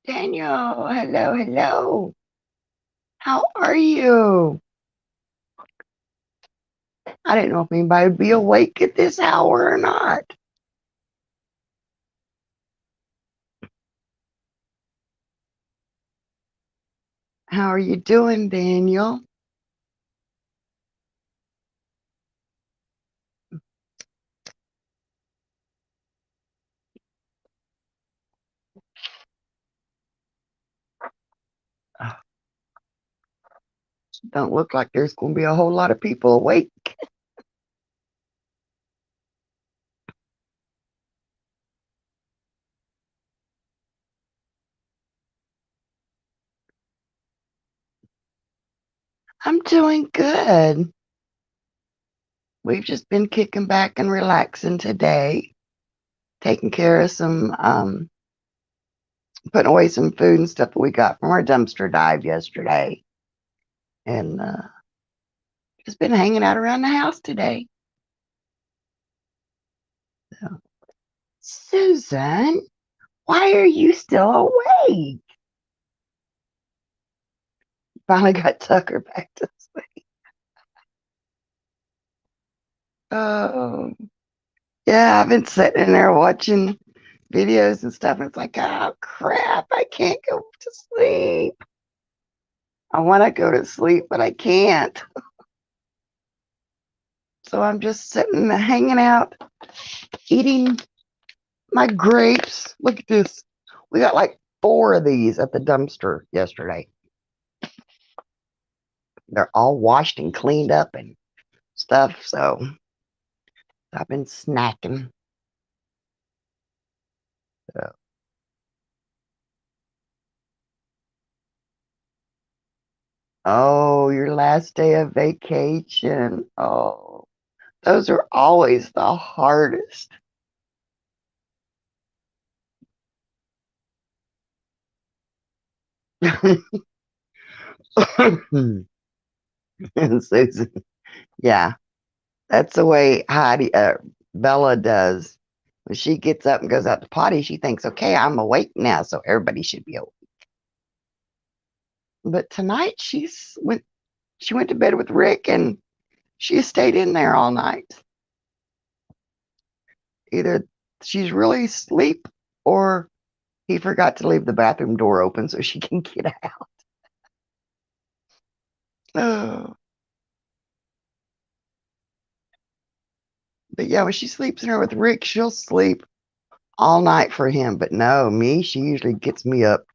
Daniel, hello, hello. How are you? I didn't know if anybody would be awake at this hour or not. How are you doing, Daniel? Oh, don't look like there's going to be a whole lot of people awake. I'm doing good. We've just been kicking back and relaxing today, taking care of putting away some food and stuff that we got from our dumpster dive yesterday. And just been hanging out around the house today. So, Susan, why are you still awake? Finally got Tucker back to sleep. Oh, yeah, I've been sitting in there watching videos and stuff. And it's like, oh crap, I can't go to sleep. I want to go to sleep, but I can't. So I'm just sitting, hanging out, eating my grapes. Look at this. We got like four of these at the dumpster yesterday. They're all washed and cleaned up and stuff. So I've been snacking. So, oh, your last day of vacation. Oh, those are always the hardest. And Susan, yeah, that's the way Bella does. When she gets up and goes out to potty, she thinks, okay, I'm awake now, so everybody should be awake. But tonight she went to bed with Rick and she stayed in there all night. Either she's really asleep or he forgot to leave the bathroom door open so she can get out. Oh, but yeah, when she sleeps in there with Rick, she'll sleep all night for him. But no, me, she usually gets me up,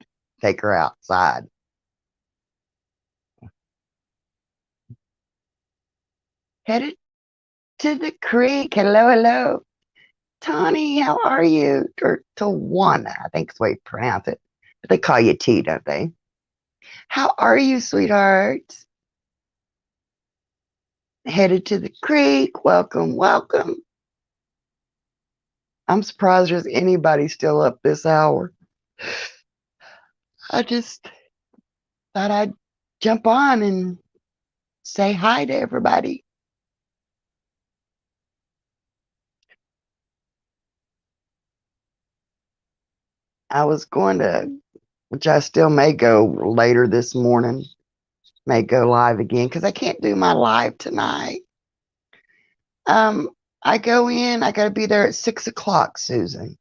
take her outside. Headed to the creek. Hello, hello. Tawny, how are you? Or Tawana, I think is the way you pronounce it. But they call you T, don't they? How are you, sweetheart? Headed to the creek. Welcome, welcome. I'm surprised there's anybody still up this hour. I just thought I'd jump on and say hi to everybody. I was going to, which I still may go later this morning, may go live again because I can't do my live tonight. Um, I go in, I got to be there at 6 o'clock, Susan.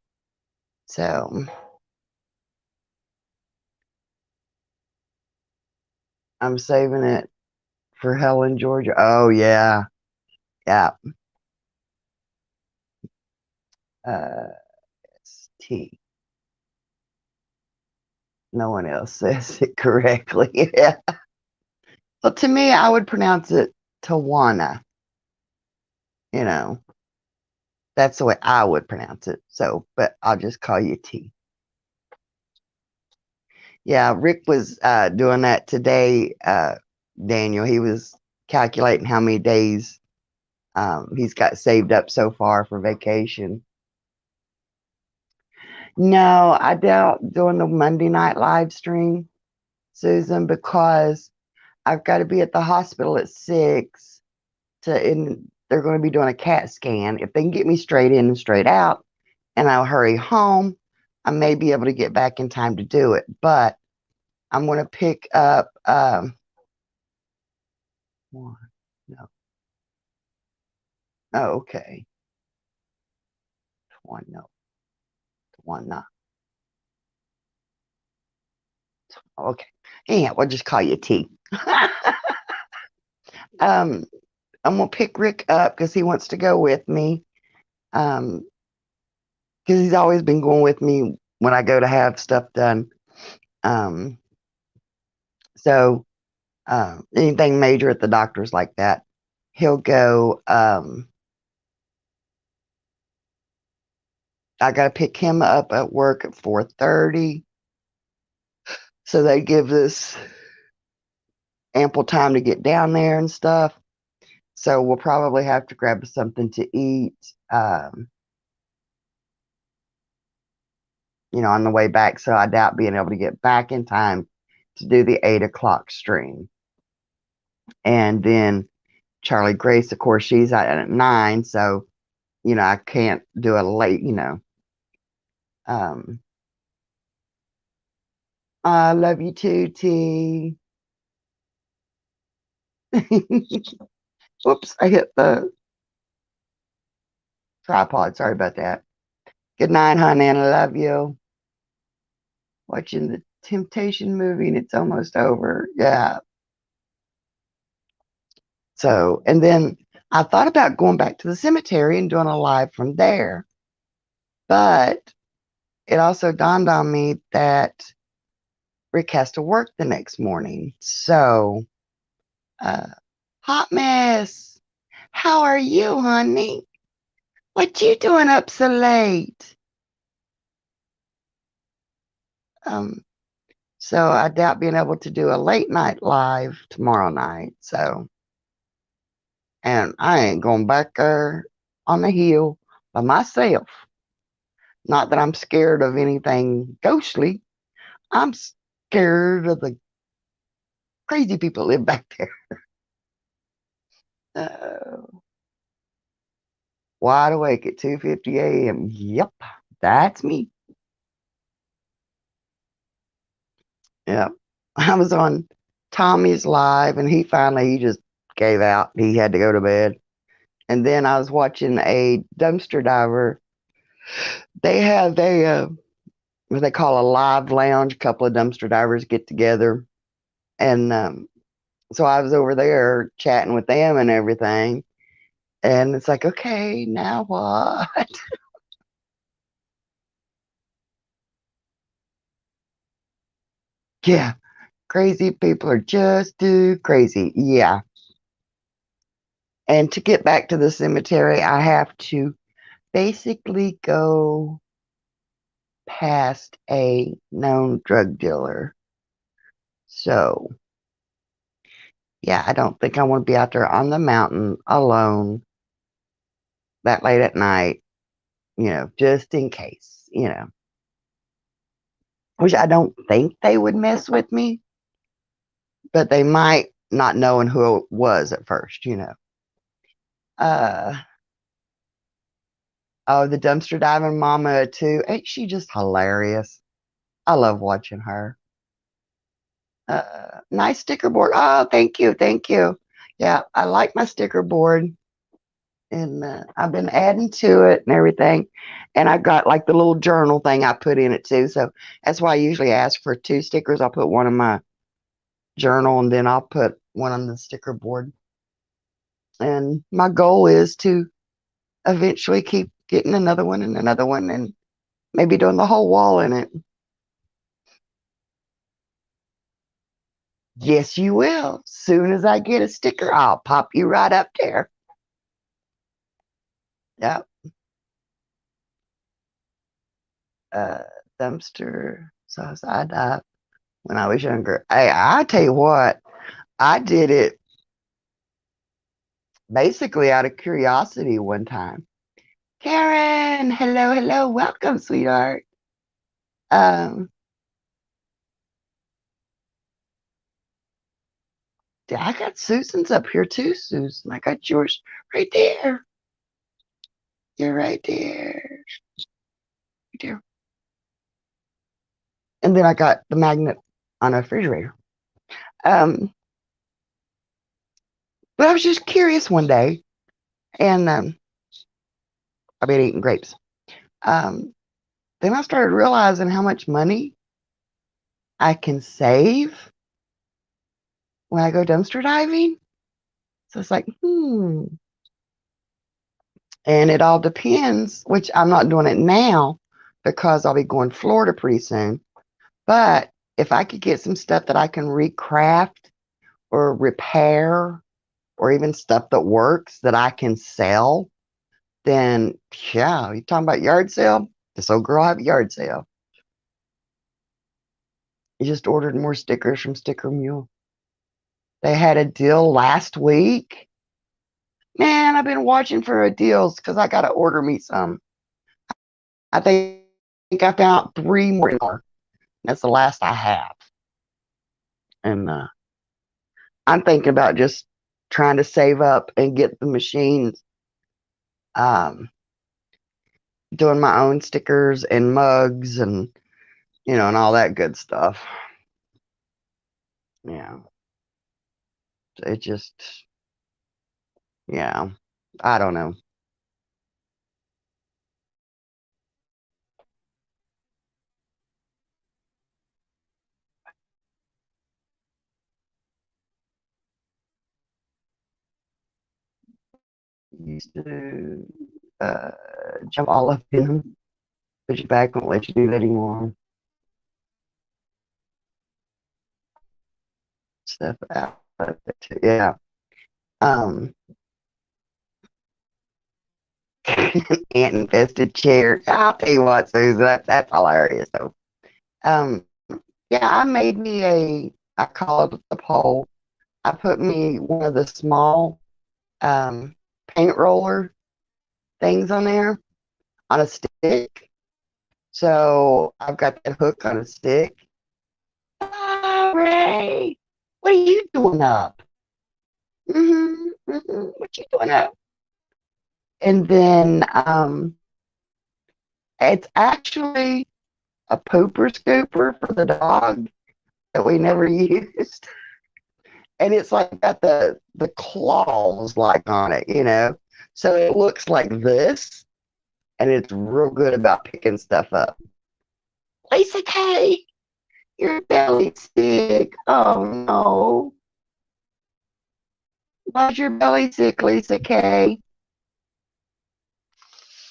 So I'm saving it for Helen, Georgia. Oh, yeah. Yeah. Uh, T. No one else says it correctly. Yeah. Well, to me, I would pronounce it Tawana. You know, that's the way I would pronounce it. So, but I'll just call you T. Yeah, Rick was doing that today, Daniel. He was calculating how many days he's got saved up so far for vacation. No, I doubt doing the Monday night live stream, Susan, because I've got to be at the hospital at 6 and they're going to be doing a CAT scan. If they can get me straight in and straight out and I'll hurry home, I may be able to get back in time to do it, but I'm going to pick up one. No. Oh, okay. One, no. One, not. Okay. Yeah, we'll just call you T. I'm gonna pick Rick up because he wants to go with me. Because he's always been going with me when I go to have stuff done. Um, so anything major at the doctor's like that, he'll go. I gotta pick him up at work at 4:30, so they give us ample time to get down there and stuff. So we'll probably have to grab something to eat. Um, on the way back. So I doubt being able to get back in time to do the 8 o'clock stream. And then Charlie Grace, of course, she's out at 9. So, I can't do a late. Um, I love you too, T. Whoops, I hit the tripod. Sorry about that. Good night, honey, and I love you. Watching the Temptation movie and it's almost over. Yeah. So, and then I thought about going back to the cemetery and doing a live from there. But it also dawned on me that Rick has to work the next morning. So, uh, Hot Mess, how are you, honey? What you doing up so late? Um, so I doubt being able to do a late night live tomorrow night. So, and I ain't going back there on the hill by myself. Not that I'm scared of anything ghostly. I'm scared of the crazy people that live back there. Wide awake at 2:50 a.m. Yep, that's me. Yep. I was on Tommy's live and he just gave out. He had to go to bed. And then I was watching a dumpster diver. They have what they call a live lounge. A couple of dumpster divers get together. And so I was over there chatting with them and everything. And it's like, okay, now what? Yeah, crazy people are just too crazy. Yeah. And to get back to the cemetery, I have to basically go past a known drug dealer. So, yeah, I don't think I want to be out there on the mountain alone that late at night, just in case. Which I don't think they would mess with me, but they might not knowing who it was at first. Uh, oh, the dumpster diving mama too. Ain't she just hilarious? I love watching her. Nice sticker board. Oh, thank you, thank you. Yeah, I like my sticker board, and I've been adding to it and everything. And I got like the little journal thing I put in it too. So that's why I usually ask for 2 stickers. I'll put one in my journal, and then I'll put one on the sticker board. And my goal is to eventually keep getting another one, and maybe doing the whole wall in it. Yes, you will. Soon as I get a sticker, I'll pop you right up there. Yep. Uh, dumpster sauce. I died when I was younger. Hey, I tell you what, I did it basically out of curiosity one time. Karen, hello, hello, welcome, sweetheart. Um, I got Susan's up here too, Susan. I got yours right there. You're right there. Right there. And then I got the magnet on a refrigerator. Um, but I was just curious one day, and I've been eating grapes. Um, then I started realizing how much money I can save when I go dumpster diving. So it's like, and it all depends, which I'm not doing it now because I'll be going to Florida pretty soon. But if I could get some stuff that I can recraft or repair or even stuff that works that I can sell, then yeah, you talking about yard sale? This old girl have a yard sale. You just ordered more stickers from Sticker Mule. They had a deal last week. Man, I've been watching for a deals because I gotta order me some. I think I found 3 more. That's the last I have. And I'm thinking about just trying to save up and get the machines, um, doing my own stickers and mugs and, and all that good stuff. Yeah. It just, yeah, I don't know. Used to uh, jump all up in them, put you back, won't let you do that anymore. Stuff out. Yeah. Um, ant infested chair. I'll tell you what, Susan, that's hilarious. So, um, yeah, I made me I call it the pole. I put me one of the small paint roller things on there on a stick. So I've got that hook on a stick. Ah, Ray, what are you doing up? What you doing up? And then it's actually a pooper scooper for the dog that we never used. And it's like got the claws like on it. So it looks like this, and it's real good about picking stuff up. Lisa K, your belly's sick. Oh no. Why's your belly sick, Lisa K?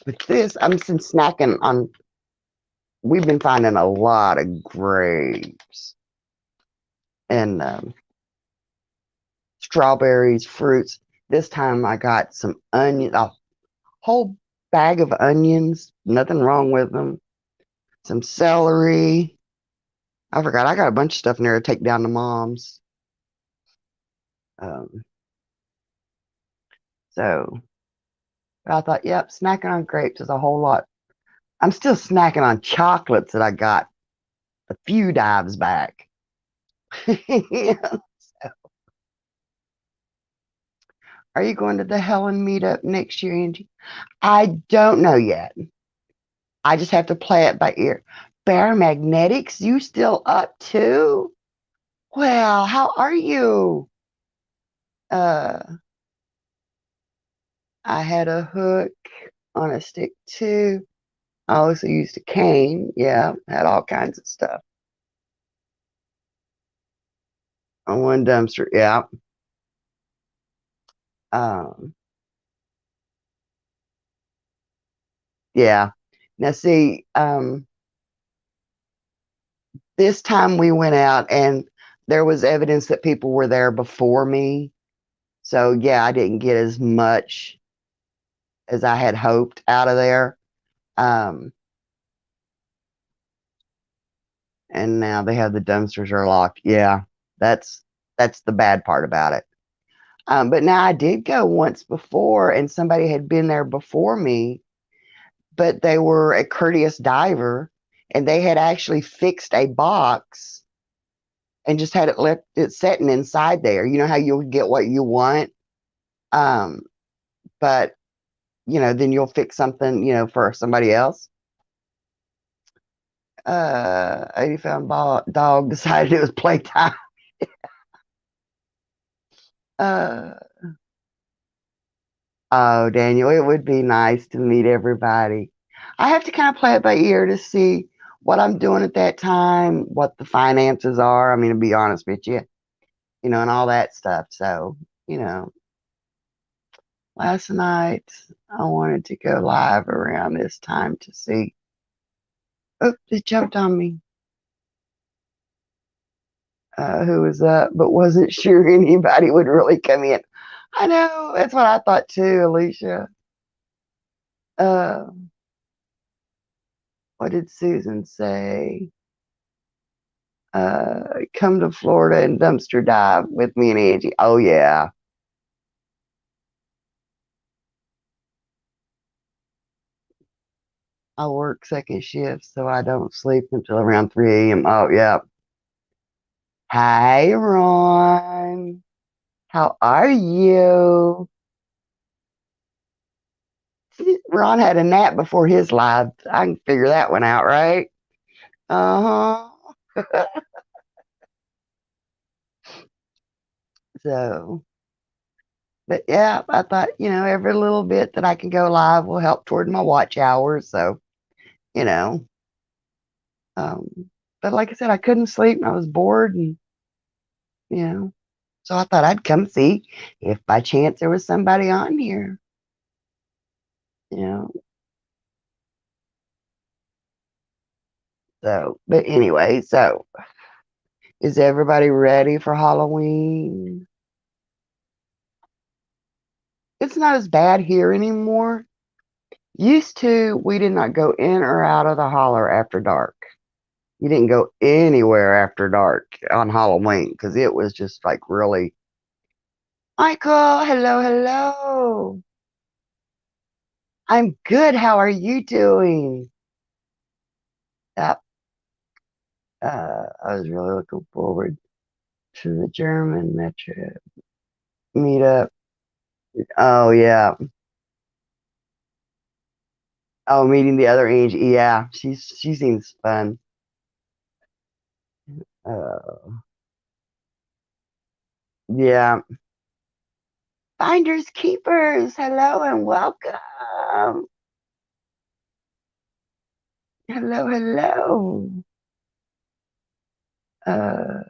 With this, I'm been snacking on. We've been finding a lot of grapes and strawberries, fruits. This time I got some onion, a whole bag of onions. Nothing wrong with them. Some celery. I forgot. I got a bunch of stuff in there to take down to mom's. Um, so I thought, yep, snacking on grapes is a whole lot. I'm still snacking on chocolates that I got a few dives back. Yeah. Are you going to the Helen meetup next year, Angie? I don't know yet. I just have to play it by ear. Bear Magnetics, you still up too? Well, how are you? Uh, I had a hook on a stick too. I also used a cane. Yeah, had all kinds of stuff on one dumpster. Yeah. Um, yeah. Now see, this time we went out and there was evidence that people were there before me. So yeah, I didn't get as much as I had hoped out of there. Um, and now they have the dumpsters are locked. Yeah, that's that's the bad part about it. But now I did go once before, and somebody had been there before me, but they were a courteous diver, and they had actually fixed a box and just had it left it sitting inside there. You know how you'll get what you want, um, but then you'll fix something for somebody else. Dog decided it was playtime. Uh, oh, Daniel, it would be nice to meet everybody. I have to kind of play it by ear to see what I'm doing at that time, what the finances are. I mean, to be honest with you, and all that stuff. So, you know, last night I wanted to go live around this time to see. Oh, it jumped on me. Who was up, but wasn't sure anybody would really come in. I know, that's what I thought too, Alicia. Uh, what did Susan say? Come to Florida and dumpster dive with me and Angie. Oh yeah. I work second shift, so I don't sleep until around 3 a.m. Oh yeah. Hi, Ron. How are you? Ron had a nap before his live. I can figure that one out, right? Uh-huh. So, but yeah, I thought, every little bit that I can go live will help toward my watch hours. So, you know, um, but like I said, I couldn't sleep and I was bored and, you know, so I thought I'd come see if by chance there was somebody on here, you know. So, but anyway, so is everybody ready for Halloween? It's not as bad here anymore. Used to, we did not go in or out of the holler after dark. You didn't go anywhere after dark on Halloween because it was just like really. Michael, hello, hello. I'm good. How are you doing? Yep. I was really looking forward to the German Metro meetup. Oh yeah. Oh, meeting the other Angie. Yeah, she seems fun. Uh, yeah. Finders keepers. Hello and welcome. Hello, hello. Uh,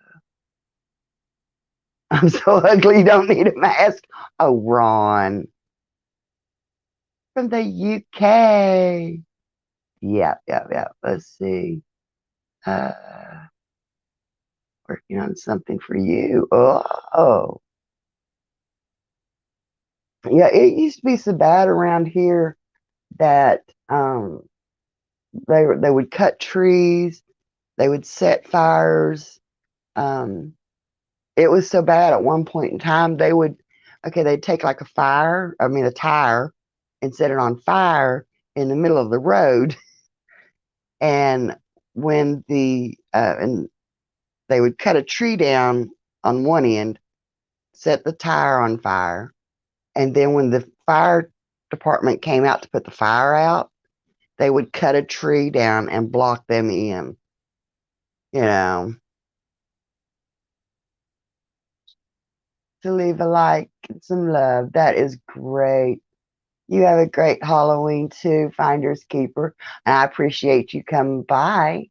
I'm so ugly. You don't need a mask. Oh, Ron from the UK. Yeah, yeah, yeah. Let's see. Uh, working on something for you. Oh, yeah. It used to be so bad around here that they would cut trees, they would set fires. Um, it was so bad at one point in time they'd take like a tire, and set it on fire in the middle of the road, and when and they would cut a tree down on one end, set the tire on fire, and then when the fire department came out to put the fire out, they would cut a tree down and block them in. You know, to leave a like and some love. That is great. You have a great Halloween too, Finders Keeper. And I appreciate you coming by.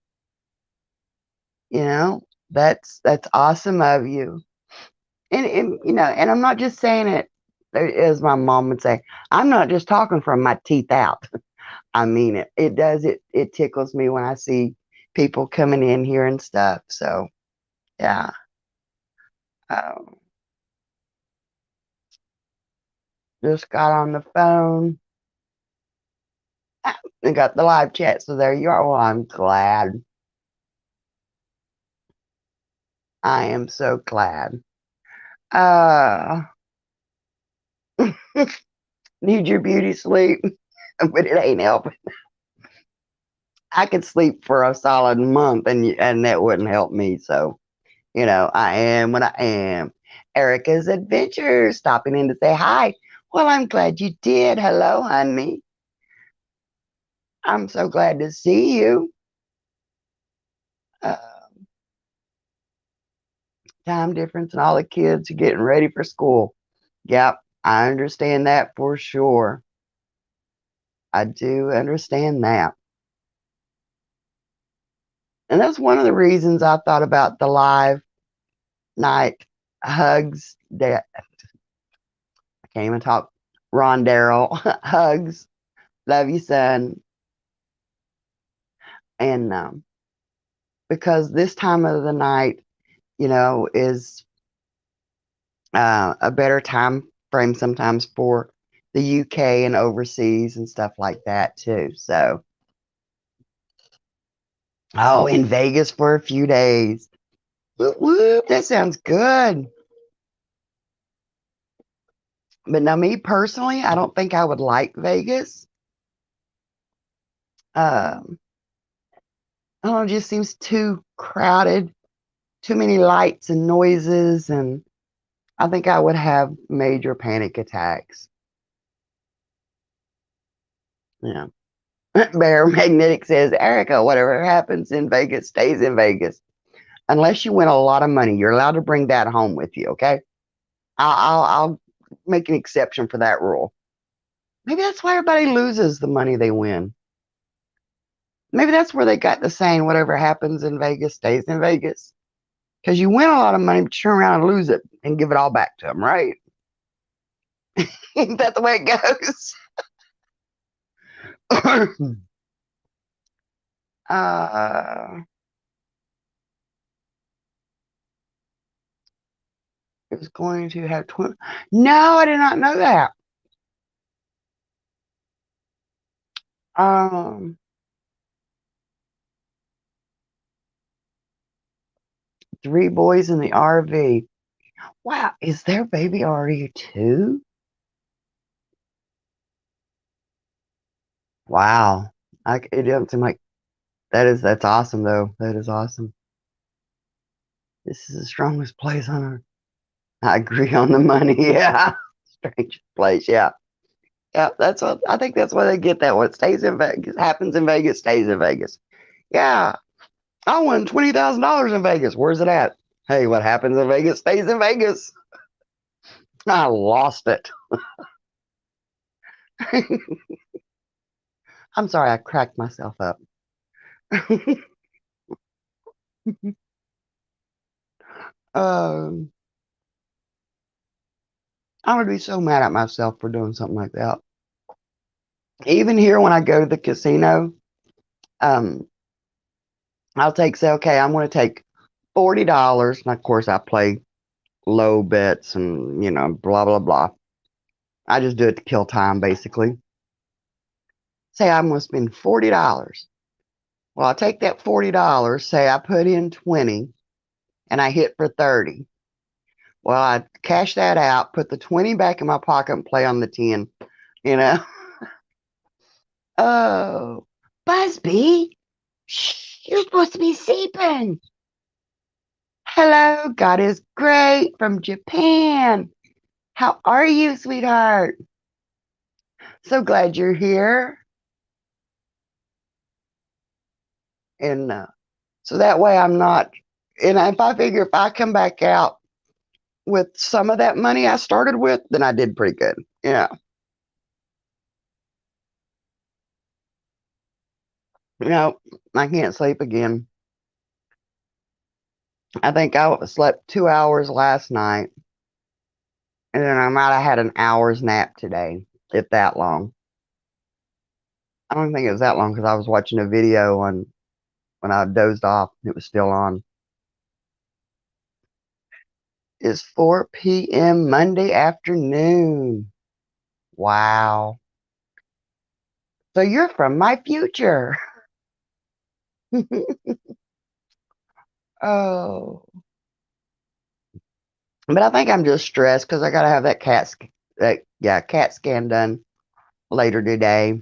You know, that's awesome of you. And I'm not just saying it as my mom would say, I'm not just talking from my teeth out. I mean it. It tickles me when I see people coming in here and stuff. So yeah. Um, just got on the phone. And got the live chat. So there you are. Well, I'm glad. I am so glad. Uh Need your beauty sleep, but it ain't helping. I could sleep for a solid month and that wouldn't help me. So, I am what I am. Erica's Adventure stopping in to say hi. Well, I'm glad you did. Hello, honey. I'm so glad to see you. Uh, time difference and all the kids are getting ready for school. Yep, I understand that for sure. I do understand that. And that's one of the reasons I thought about the live night hugs that I can't even talk. Ron Darrell hugs. Love you, son. And because this time of the night, is a better time frame sometimes for the UK and overseas and stuff like that too. So, oh, in Vegas for a few days. Whoop, whoop, that sounds good. But now, me personally, I don't think I would like Vegas. Um, I don't know, it just seems too crowded, too many lights and noises, and I think I would have major panic attacks. Yeah. Bear Magnetic says, Erica, whatever happens in Vegas stays in Vegas. Unless you win a lot of money, you're allowed to bring that home with you, okay? I'll make an exception for that rule. Maybe that's why everybody loses the money they win. Maybe that's where they got the saying, whatever happens in Vegas stays in Vegas. Because you win a lot of money, but you turn around and lose it and give it all back to them, right? Ain't that the way it goes? uh, it was going to have 20. No, I did not know that. Um, 3 boys in the RV. Wow, is their baby already 2? Wow. It doesn't seem like that's awesome though. That is awesome. This is the strongest place on earth. I agree on the money. Yeah. Strangest place. Yeah. Yeah. That's what I think that's why they get that. What stays in Vegas happens in Vegas stays in Vegas. Yeah. I won $20,000 in Vegas. Where's it at? Hey, what happens in Vegas stays in Vegas. I lost it. I'm sorry, I cracked myself up. um, I would be so mad at myself for doing something like that. Even here, when I go to the casino, um, I'll say, okay, I'm going to take $40, and of course, I play low bets and blah blah blah. I just do it to kill time, basically. Say I'm going to spend $40. Well, I'll take that $40. Say I put in 20, and I hit for 30. Well, I cash that out, put the 20 back in my pocket, and play on the 10. You know. Oh, Busby, shh, you're supposed to be sleeping. Hello, God is great from Japan. How are you, sweetheart? So glad you're here. And so that way I'm not, and if I figure if I come back out with some of that money I started with, then I did pretty good. Yeah. No, I can't sleep again. I think I slept 2 hours last night, and then I might have had an hour's nap today, if that long. I don't think it was that long because I was watching a video on when I dozed off. It was still on. It's 4 p.m. Monday afternoon. Wow. So you're from my future. Oh. But I think I'm just stressed because I gotta have that CAT scan done later today.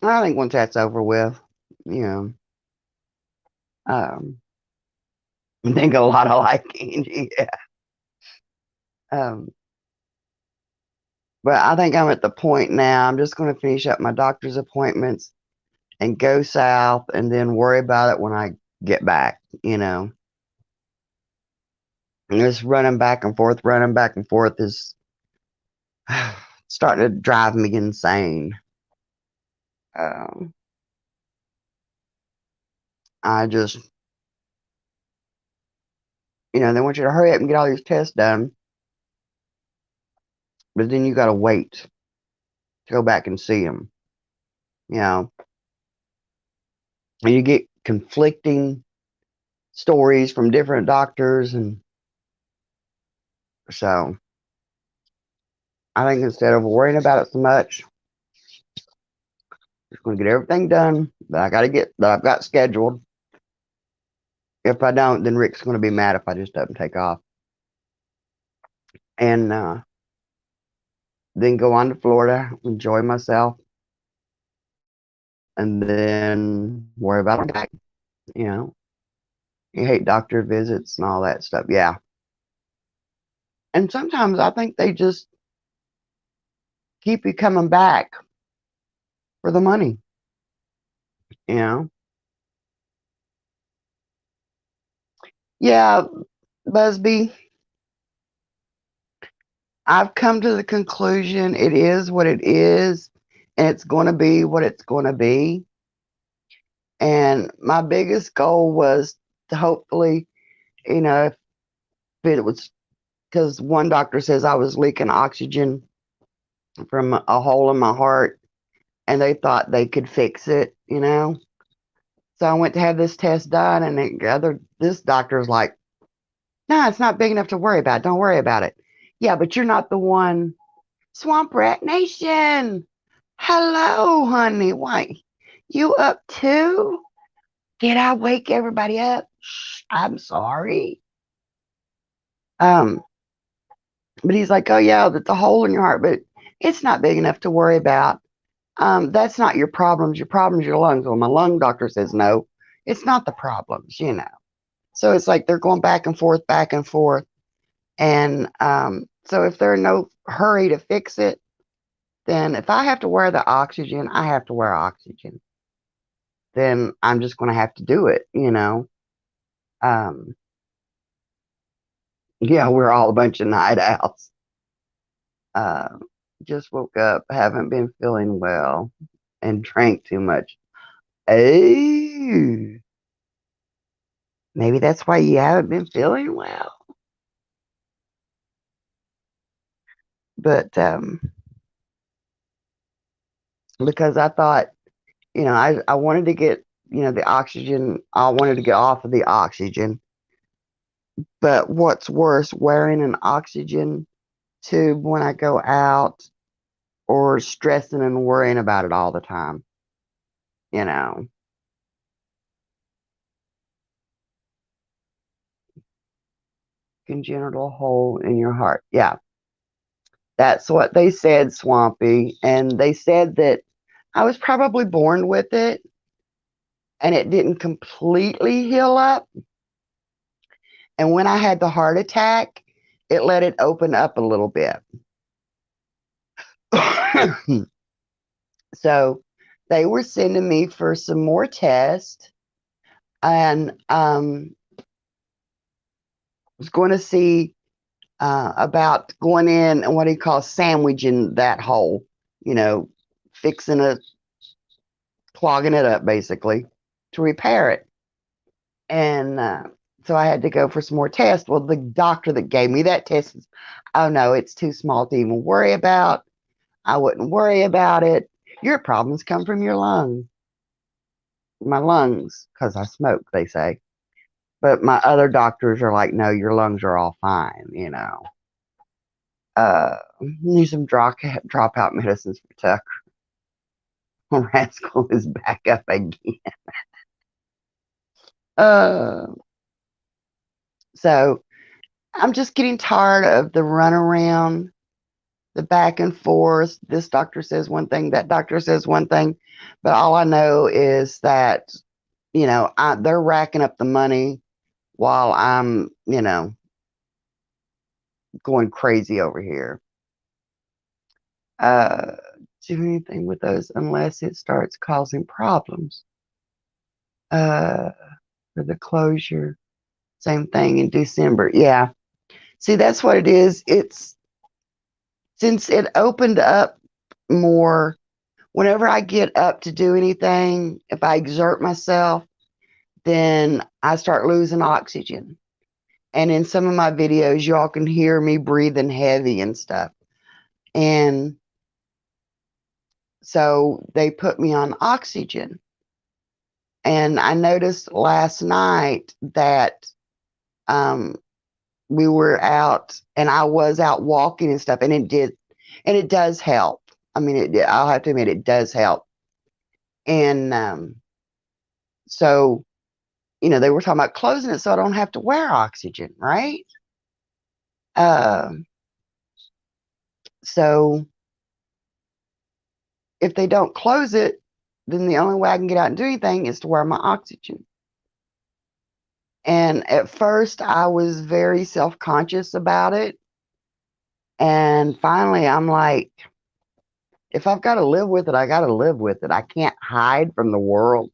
I think once that's over with, you know, um, I think a lot of like Angie, yeah. Um, but I think I'm at the point now. I'm just going to finish up my doctor's appointments and go south, and then worry about it when I get back, you know. And this running back and forth is starting to drive me insane. Um, I just, they want you to hurry up and get all these tests done, but then you got to wait to go back and see them, you know, and you get conflicting stories from different doctors. And so I think instead of worrying about it so much, just going to get everything done that I've got scheduled. If I don't, then Rick's going to be mad if I just don't take off. And then go on to Florida, enjoy myself, and then worry about it back. You know, you hate doctor visits and all that stuff. Yeah. And sometimes I think they just keep you coming back for the money, you know? Yeah, Busby, I've come to the conclusion it is what it is, and it's going to be what it's going to be. And my biggest goal was to hopefully, if it was because one doctor says I was leaking oxygen from a hole in my heart, and they thought they could fix it. So I went to have this test done, and this doctor's like, "No, it's not big enough to worry about. Don't worry about it." Yeah, but you're not the one. Swamp Rat Nation. Hello, honey. Why? You up too? Did I wake everybody up? Shh, I'm sorry. Um, but he's like, "Oh yeah, that's a hole in your heart, but it's not big enough to worry about. That's not your problems. Your problem's your lungs." Well, my lung doctor says no, it's not the problems. So it's like they're going back and forth, back and forth. And so if they're in no hurry to fix it, then if I have to wear the oxygen, I have to wear oxygen. Then I'm just going to have to do it. Um, yeah, we're all a bunch of night owls. Uh, just woke up, haven't been feeling well, and drank too much. Oh, maybe that's why you haven't been feeling well. But because I thought, I wanted to get, the oxygen, I wanted to get off of the oxygen. But what's worse, wearing an oxygen tube when I go out or stressing and worrying about it all the time, you know. Congenital hole in your heart. Yeah, that's what they said, Swampy. And they said that I was probably born with it and it didn't completely heal up. And when I had the heart attack, it let it open up a little bit. So they were sending me for some more tests, and was going to see about going in and what he calls sandwiching that hole, fixing it, clogging it up basically to repair it. And so I had to go for some more tests. Well, the doctor that gave me that test is, "Oh no, it's too small to even worry about. I wouldn't worry about it. Your problems come from your lungs." My lungs, because I smoke, they say. But my other doctors are like, "No, your lungs are all fine. Need some dropout medicines for Tucker." Rascal is back up again. Uh, so I'm just getting tired of the runaround, the back and forth. This doctor says one thing, that doctor says one thing, but all I know is that they're racking up the money while I'm going crazy over here. Uh, do anything with those unless it starts causing problems. Uh, for the closure. Same thing in December. Yeah. See, that's what it is. It's since it opened up more, whenever I get up to do anything, if I exert myself, then I start losing oxygen. And in some of my videos, y'all can hear me breathing heavy and stuff. And so they put me on oxygen. And I noticed last night that um, we were out and I was out walking and stuff, and it does help. I mean, I'll have to admit, it does help. And so, they were talking about closing it so I don't have to wear oxygen, right? Um, so if they don't close it, then the only way I can get out and do anything is to wear my oxygen. And at first, I was very self conscious about it. And finally, I'm like, if I've got to live with it, I got to live with it. I can't hide from the world,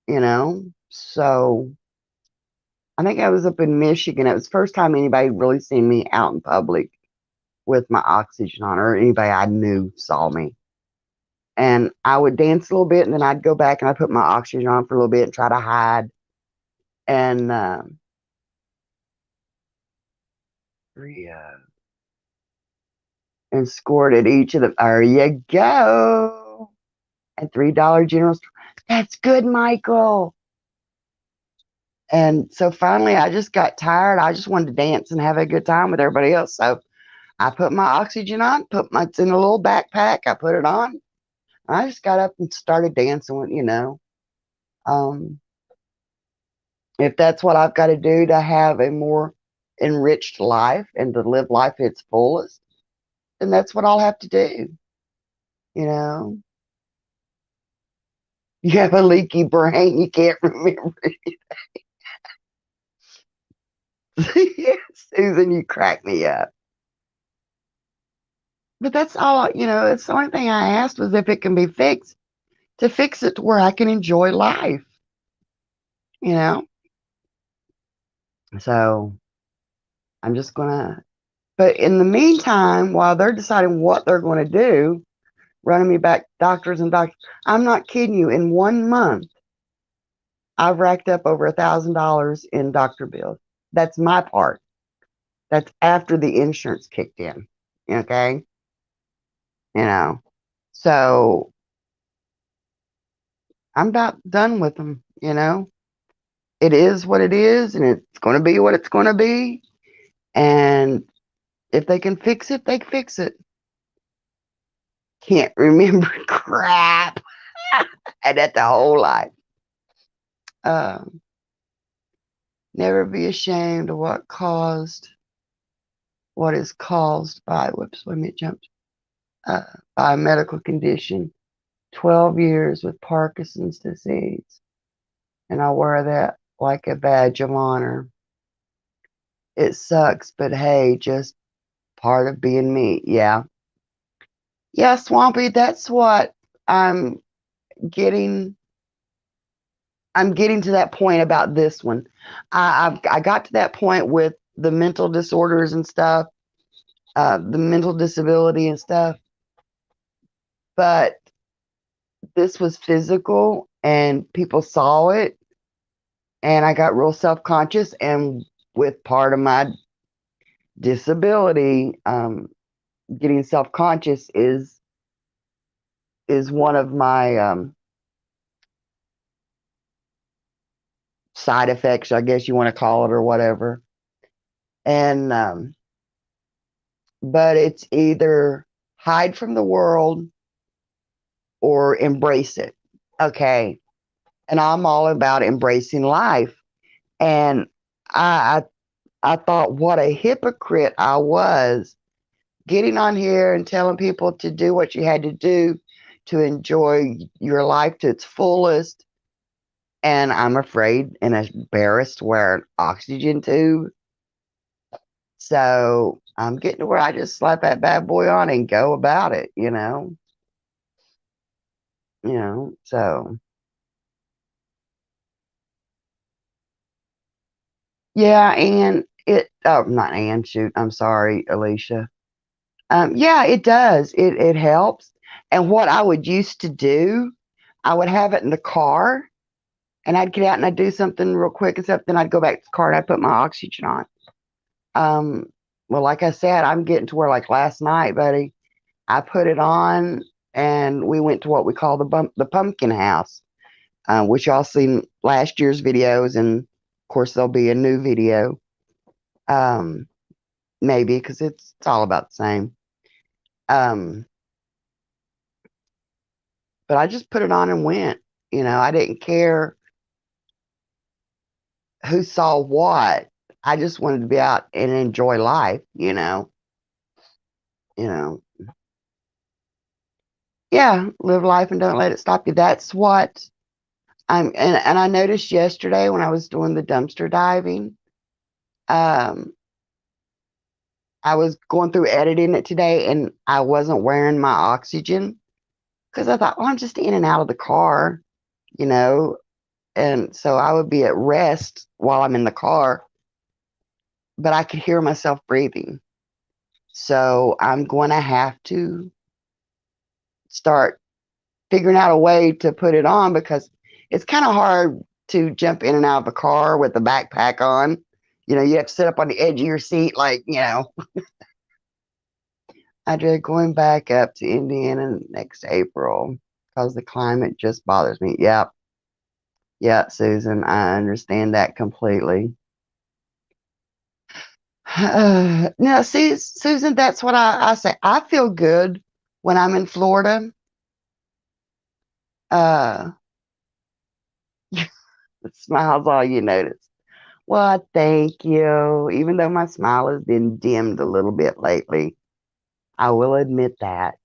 you know? So I think I was up in Michigan. It was the first time anybody really seen me out in public with my oxygen on, or anybody I knew saw me. And I would dance a little bit, and then I'd go back and I'd put my oxygen on for a little bit and try to hide. And and scored at each of them. There you go. And $3 general store. That's good, Michael. And so finally, I just got tired. I just wanted to dance and have a good time with everybody else. So I put my oxygen on, it's in a little backpack. I put it on. I just got up and started dancing with. Um, if that's what I've got to do to have a more enriched life and to live life at its fullest, then that's what I'll have to do. You know, you have a leaky brain, you can't remember. Susan, you crack me up. But that's all, it's the only thing I asked was if it can be fixed, to fix it to where I can enjoy life, you know? So I'm just gonna, but in the meantime, while they're deciding what they're going to do, running me back doctors and doctors, I'm not kidding you. In 1 month, I've racked up over $1,000 in doctor bills. That's my part. That's after the insurance kicked in. Okay. You know, so I'm about done with them. It is what it is, and it's going to be what it's going to be. And if they can fix it, they can fix it. Can't remember crap. And that's the whole life. Um, never be ashamed of what is caused by, whoops, let me jump, by a medical condition. 12 years with Parkinson's disease. And I wear that like a badge of honor. It sucks, but hey, just part of being me. Yeah. Yeah, Swampy, that's what I'm getting. I'm getting to that point about this one. I got to that point with the mental disorders and stuff, the mental disability and stuff, but this was physical and people saw it, and I got real self conscious. And with part of my disability, getting self conscious is one of my side effects, I guess you want to call it, or whatever. And but it's either hide from the world or embrace it. Okay. And I'm all about embracing life. And I thought what a hypocrite I was, getting on here and telling people to do what you had to do to enjoy your life to its fullest. And I'm afraid and embarrassed to wear an oxygen tube. So I'm getting to where I just slap that bad boy on and go about it. So Yeah, and not Ann, shoot, I'm sorry, Alicia. Yeah, it does. It helps. And what I would used to do, I would have it in the car, and I'd get out and I'd do something real quick and stuff. Then I'd go back to the car and I'd put my oxygen on. Um, well, like I said, I'm getting to where like last night, buddy, I put it on and we went to what we call the pumpkin house, which y'all seen last year's videos, and of course there'll be a new video, um, maybe because it's all about the same. Um, but I just put it on and went. I didn't care who saw what. I just wanted to be out and enjoy life. You know. Yeah, live life and don't let it stop you. That's what and I noticed yesterday when I was doing the dumpster diving, um, I was going through editing it today and I wasn't wearing my oxygen because I thought, well, I'm just in and out of the car, you know, and so I would be at rest while I'm in the car, but I could hear myself breathing. So I'm going to have to start figuring out a way to put it on because it's kind of hard to jump in and out of a car with the backpack on. You have to sit up on the edge of your seat, I dread going back up to Indiana next April because the climate just bothers me. Yep. Yeah, Susan, I understand that completely. Now, see, Susan, that's what I say. I feel good when I'm in Florida. Uh, the smile's all you notice. Well, thank you. Even though my smile has been dimmed a little bit lately, I will admit that.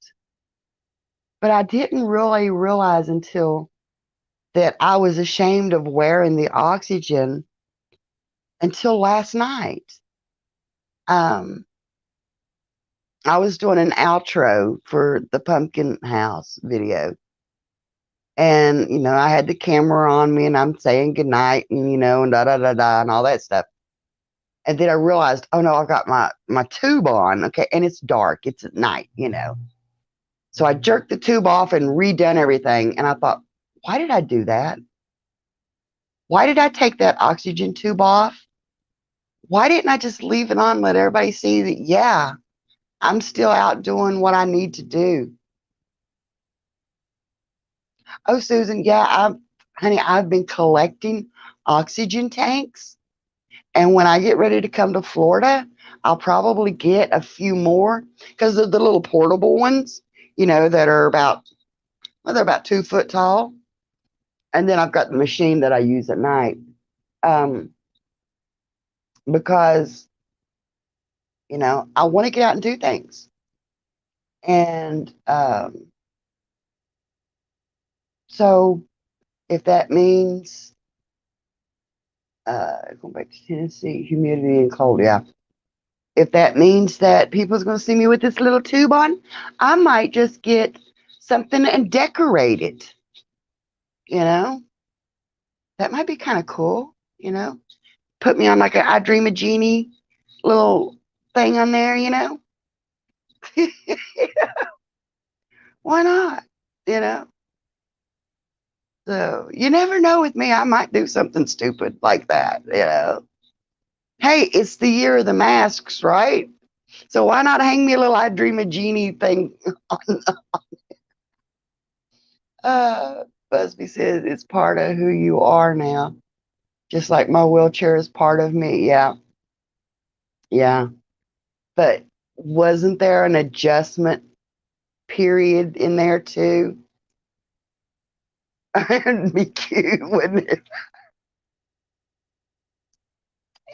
But I didn't really realize until that I was ashamed of wearing the oxygen until last night. Um, I was doing an outro for the Pumpkin House video. And, I had the camera on me and I'm saying goodnight and, and da da da da and all that stuff. And then I realized, oh no, I've got my tube on. Okay. And it's dark. It's at night. So I jerked the tube off and redone everything. And I thought, why did I do that? Why did I take that oxygen tube off? Why didn't I just leave it on, let everybody see that, yeah, I'm still out doing what I need to do? Oh, Susan, yeah, honey, I've been collecting oxygen tanks. And when I get ready to come to Florida, I'll probably get a few more because of the little portable ones, that are they're about 2 foot tall. And then I've got the machine that I use at night. Um, because, I want to get out and do things. And so if that means going back to Tennessee, humidity and cold, yeah. If that means that people's going to see me with this little tube on, I might just get something and decorate it. You know, that might be kind of cool. Put me on like a I Dream a Genie little thing on there. Why not? You know. So you never know with me. I might do something stupid like that. Hey, it's the year of the masks, right? So why not hang me a little I Dream a Genie thing on? Busby says it's part of who you are now. Just like my wheelchair is part of me. Yeah. Yeah. But wasn't there an adjustment period in there too? It'd be cute, wouldn't it?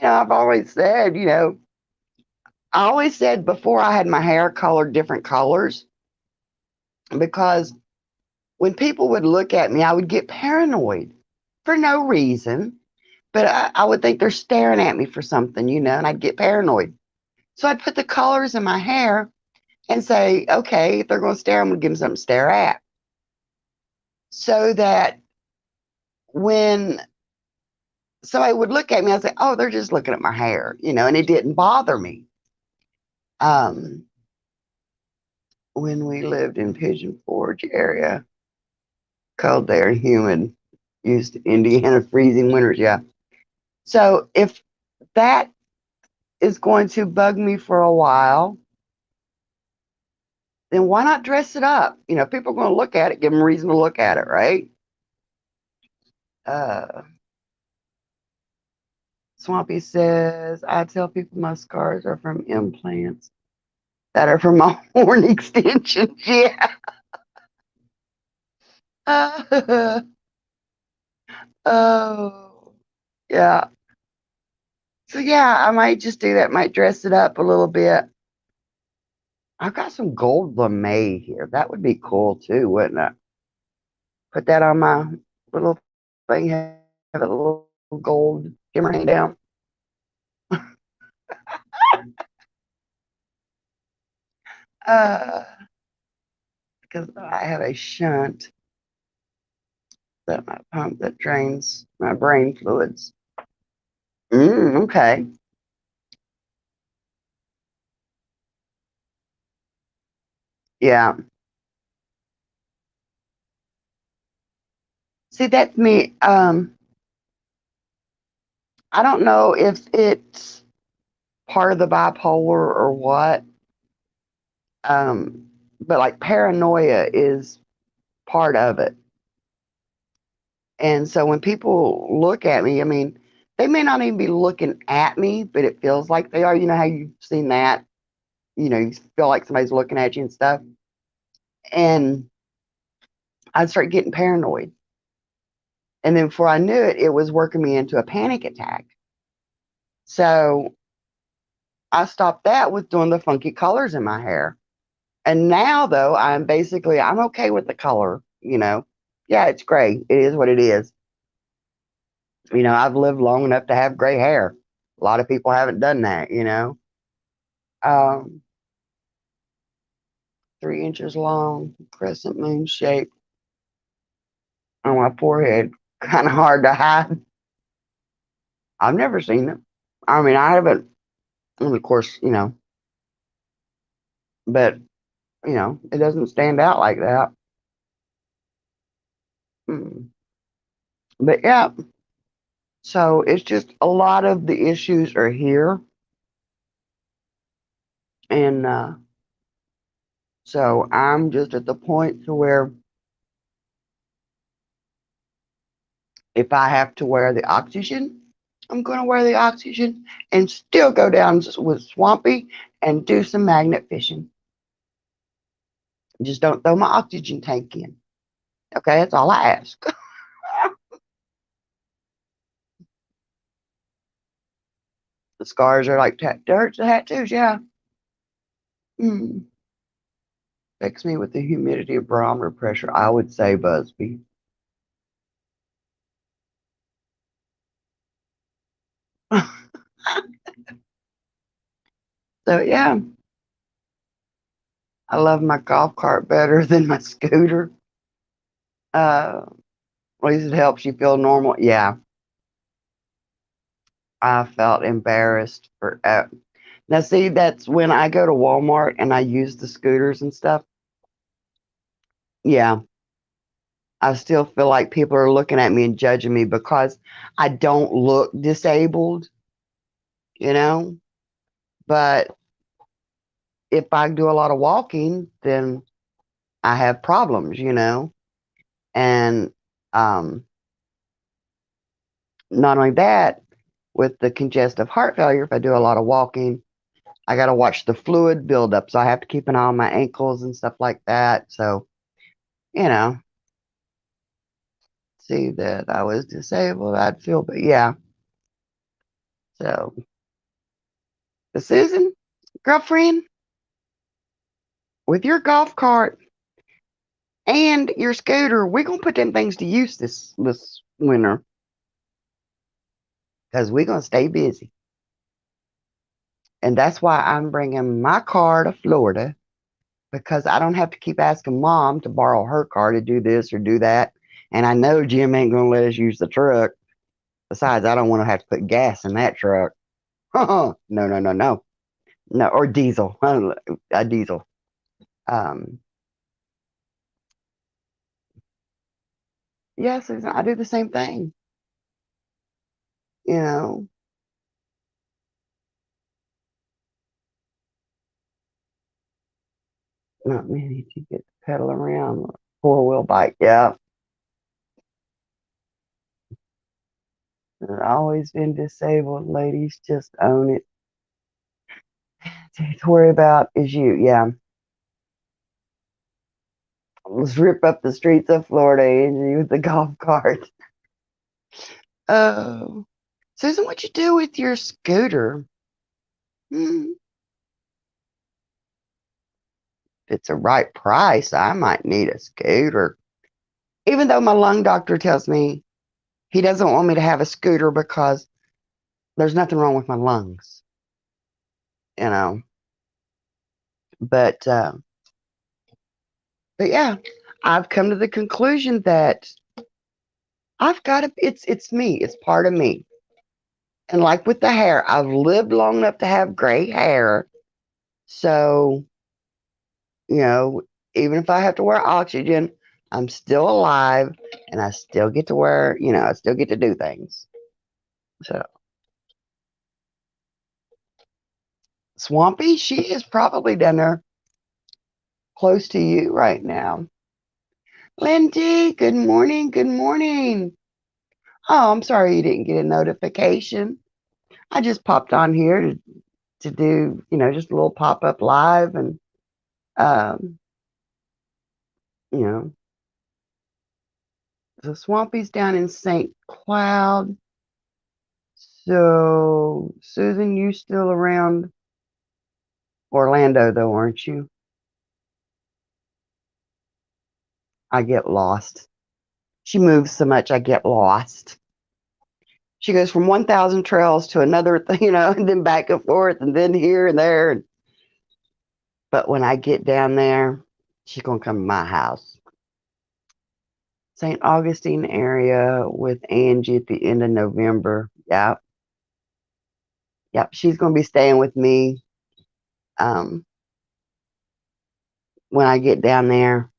I've always said, I always said before I had my hair colored different colors because when people would look at me, I would get paranoid for no reason. But I would think they're staring at me for something, and I'd get paranoid. So I'd put the colors in my hair and say, okay, if they're going to stare, I'm going to give them something to stare at. So that when I would look at me, I'd say, oh, they're just looking at my hair, and it didn't bother me. Um, when we lived in Pigeon Forge area, cold there and humid, used to Indiana freezing winters, yeah. So if that is going to bug me for a while, then why not dress it up? People are going to look at it, give them a reason to look at it, right? Uh, Swampy says, I tell people my scars are from implants that are from my horn extensions. Yeah. Oh, yeah. So, yeah, I might just do that. Might dress it up a little bit. I've got some gold lame here. That would be cool too, wouldn't it? Put that on my little thing, have a little gold shimmer hang down. Uh, because I have a shunt that my pump that drains my brain fluids. Okay. Yeah. See, that's me. I don't know if it's part of the bipolar or what. But like paranoia is part of it. And so when people look at me, I mean, they may not even be looking at me, but it feels like they are. You know how you've seen that? You feel like somebody's looking at you and stuff. And I'd start getting paranoid. And then before I knew it, it was working me into a panic attack. So I stopped that with doing the funky colors in my hair. And now though, I'm okay with the color, Yeah, it's gray. It is what it is. I've lived long enough to have gray hair. A lot of people haven't done that. Um, 3 inches long, crescent moon shape on my forehead. Kind of hard to hide. I've never seen it. I mean, I haven't, and of course, but it doesn't stand out like that. Mm. But yeah, so it's just a lot of the issues are here. And so I'm just at the point to where if I have to wear the oxygen, I'm going to wear the oxygen and still go down with Swampy and do some magnet fishing. Just don't throw my oxygen tank in. Okay, that's all I ask. The scars are like dirt tattoos, yeah. Mm. Affects me with the humidity of barometer pressure. I would say Busby. So yeah, I love my golf cart better than my scooter. At least it helps you feel normal. Yeah, I felt embarrassed for. Now, see, that's when I go to Walmart and I use the scooters and stuff. Yeah, I still feel like people are looking at me and judging me because I don't look disabled, you know. But if I do a lot of walking, then I have problems. And um, not only that, with the congestive heart failure, if I do a lot of walking, I got to watch the fluid buildup. So I have to keep an eye on my ankles and stuff like that. So, you know, see that I was disabled, I'd feel, but yeah. So, but Susan, girlfriend, with your golf cart and your scooter, we're gonna put them things to use this winter because we're gonna stay busy. And that's why I'm bringing my car to Florida because I don't have to keep asking mom to borrow her car to do this or do that. And I know Jim ain't gonna let us use the truck. Besides, I don't want to have to put gas in that truck. No, no, no, no. No, or diesel. A diesel. Um, yeah, Susan, I do the same thing. You know, not many you get to pedal around. Four-wheel bike, yeah. I've always been disabled, ladies. Just own it. To worry about is you, yeah. Let's rip up the streets of Florida, Angie, with the golf cart. Oh, Susan, what you do with your scooter? Hmm. If it's a right price, I might need a scooter. Even though my lung doctor tells me he doesn't want me to have a scooter because there's nothing wrong with my lungs, you know. But uh, but yeah, I've come to the conclusion that I've got to. It's me. It's part of me. And like with the hair, I've lived long enough to have gray hair. So, you know, even if I have to wear oxygen, I'm still alive and I still get to wear, I still get to do things. So, Swampy, she is probably down there close to you right now. Lindy, good morning. Good morning. Oh, I'm sorry you didn't get a notification. I just popped on here to do, just a little pop up live and, um, you know, the Swampy's down in St. Cloud. So, Susan, you still around Orlando, though, aren't you? I get lost. She moves so much, I get lost. She goes from 1,000 trails to another thing, and then back and forth, and then here and there. But when I get down there, she's going to come to my house. St. Augustine area with Angie at the end of November. Yep. Yep. She's going to be staying with me um, when I get down there.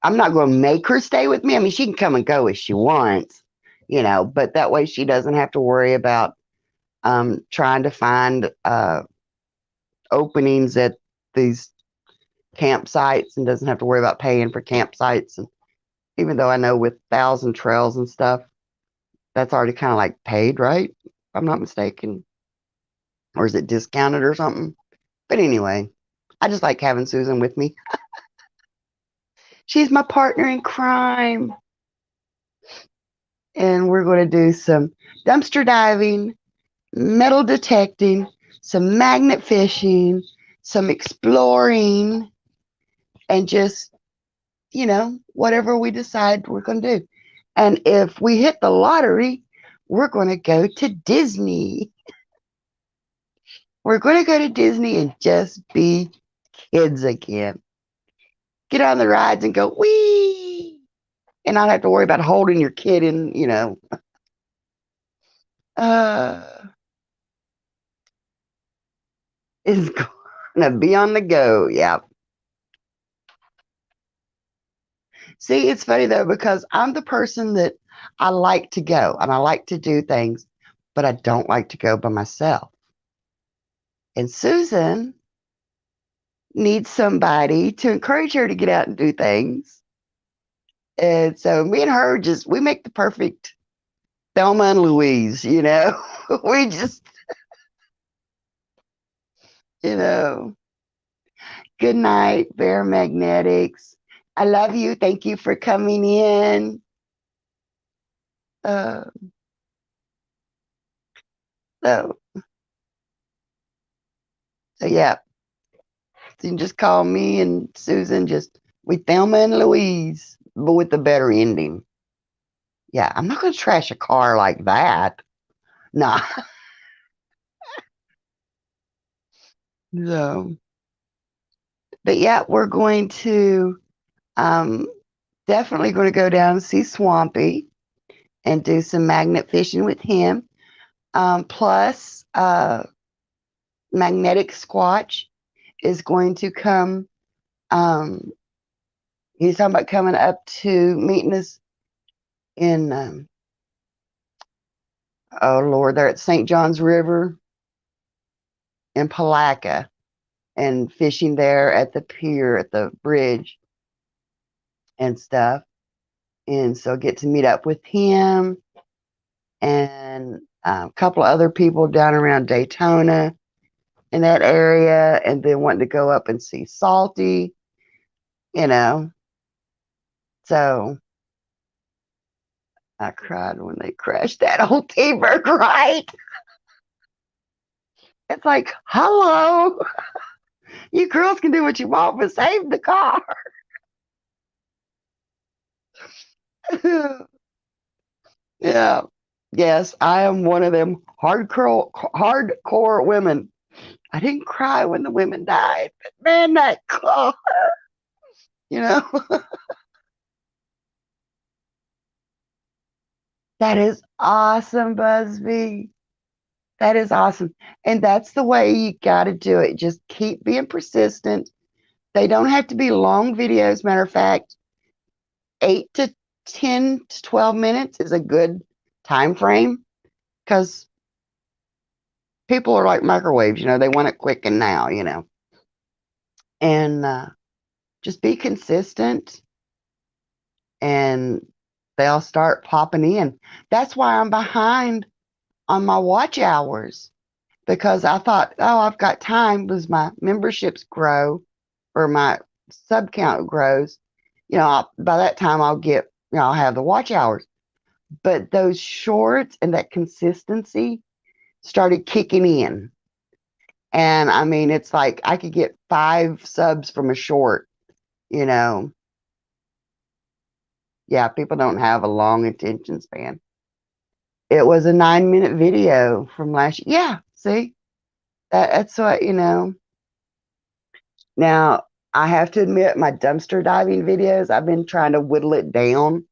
I'm not going to make her stay with me. I mean, she can come and go as she wants, but that way she doesn't have to worry about trying to find openings at these campsites and doesn't have to worry about paying for campsites. And even though I know with Thousand Trails and stuff, that's already kind of like paid, right? If I'm not mistaken. Or is it discounted or something? But anyway, I just like having Susan with me. She's my partner in crime. And we're going to do some dumpster diving, metal detecting, some magnet fishing, some exploring, and just, whatever we decide we're going to do. And if we hit the lottery, we're going to go to Disney. We're going to go to Disney and just be kids again. Get on the rides and go, wee! And not have to worry about holding your kid in, uh, is going to be on the go. Yeah. See, it's funny though, because I'm the person that I like to go and I like to do things, but I don't like to go by myself. And Susan needs somebody to encourage her to get out and do things. And so me and her we make the perfect Thelma and Louise, we just, you know, good night, Bear Magnetics. I love you. Thank you for coming in. Uh, so, so yeah, so you can just call me and Susan just with Thelma and Louise, but with the better ending. Yeah, I'm not going to trash a car like that. Nah. So, but yeah, we're going to um, definitely going to go down and see Swampy. and do some magnet fishing with him. Plus, Magnetic Squatch is going to come. He's talking about coming up to meeting us in, oh Lord, they're at St. John's River in Palaca and fishing there at the pier, at the bridge and stuff. And so get to meet up with him and a couple of other people down around Daytona in that area, and then wanting to go up and see Salty, you know. So I cried when they crashed that old T-Bird, right? It's like, hello, you girls can do what you want, but save the car. Yeah. Yes, I am one of them hardcore women. I didn't cry when the women died, but man, that car, you know, that is awesome, Busby. That is awesome. And that's the way you got to do it. Just keep being persistent. They don't have to be long videos. Matter of fact, 8 to 10 to 12 minutes is a good time frame because people are like microwaves, they want it quick and now. And just be consistent and they'll start popping in. That's why I'm behind on my watch hours because I thought, oh, I've got time as my memberships grow or my sub count grows. By that time I'll get, I'll have the watch hours. But those shorts and that consistency started kicking in. And I mean, it's like I could get 5 subs from a short, you know. Yeah, people don't have a long attention span. It was a 9-minute video from last year. Yeah, see, that's what. Now, I have to admit, my dumpster diving videos, I've been trying to whittle it down,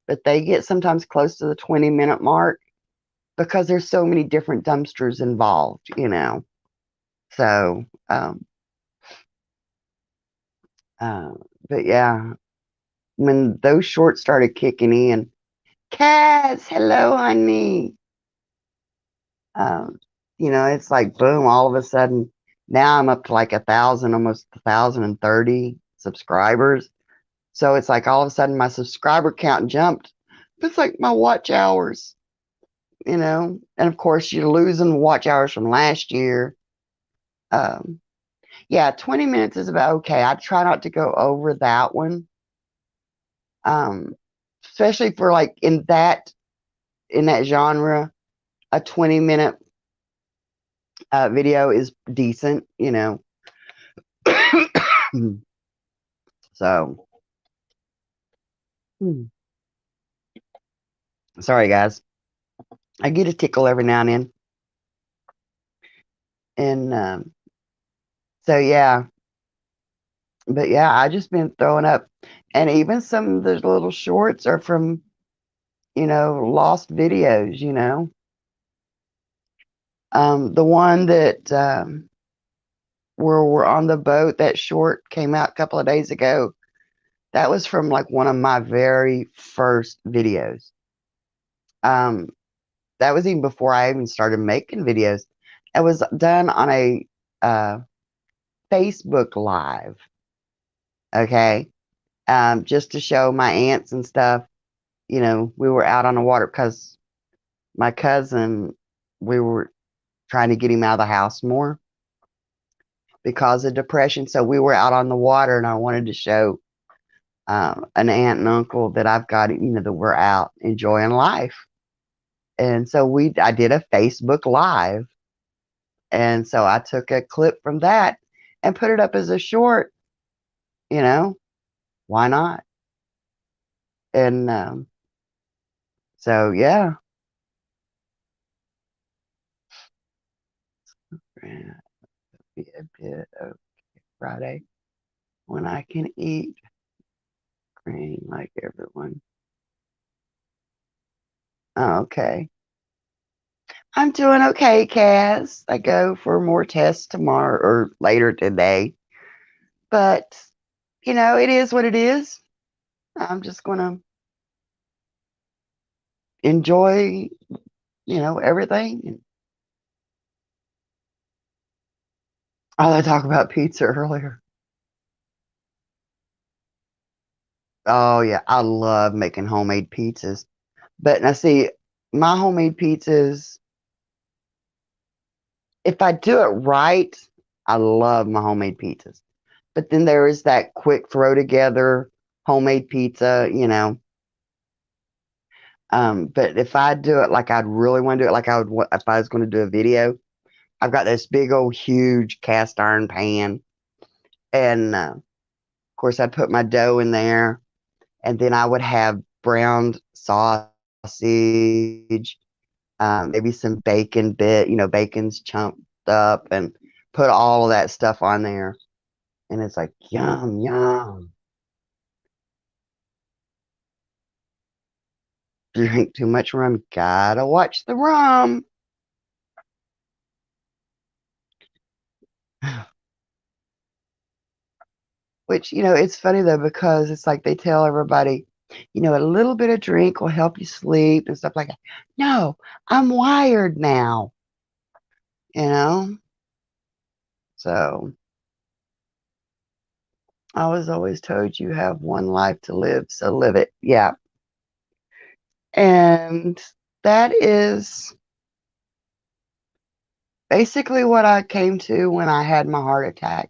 but they get sometimes close to the 20-minute mark because there's so many different dumpsters involved. So, uh, but yeah, when those shorts started kicking in, Kaz, hello, honey. Um, it's like boom, all of a sudden, now I'm up to like 1,000, almost 1,030 subscribers. So it's like all of a sudden my subscriber count jumped. It's like my watch hours. And of course you're losing watch hours from last year. Um, yeah, 20 minutes is about okay. I try not to go over that one. Especially for like in that genre, a 20-minute video is decent. So, sorry guys. I get a tickle every now and then. And so yeah, but yeah, I just been throwing up, and even some of the little shorts are from lost videos. The one that where we're on the boat, that short came out a couple of days ago. That was from like one of my very first videos. Um, that was even before I even started making videos. It was done on a uh, Facebook Live. Okay. Just to show my aunts and stuff. We were out on the water because my cousin, we were trying to get him out of the house more because of depression. So we were out on the water, and I wanted to show an aunt and uncle that I've got, that we're out enjoying life. And so I did a Facebook Live. And so I took a clip from that and put it up as a short, you know, why not? And so, yeah. Be a bit of Friday when I can eat green like everyone. Oh, okay. I'm doing okay, Cass. I go for more tests tomorrow or later today. But, it is what it is. I'm just going to enjoy, everything. I talked about pizza earlier. Oh, yeah. I love making homemade pizzas. But now, see, my homemade pizzas, if I do it right, I love my homemade pizzas. But then there is that quick throw together homemade pizza. But if I do it like I'd really want to do it, like if I was going to do a video, I've got this big old huge cast iron pan, and of course I'd put my dough in there, and then I would have browned sausage, maybe some bacon bacon's chunked up, and put all of that stuff on there, and it's like yum yum. Drink too much rum, gotta watch the rum. Which, it's funny though, because it's like they tell everybody, a little bit of drink will help you sleep and stuff like that. No, I'm wired now, you know? So I was always told you have one life to live, so live it. Yeah. And that is basically what I came to when I had my heart attack.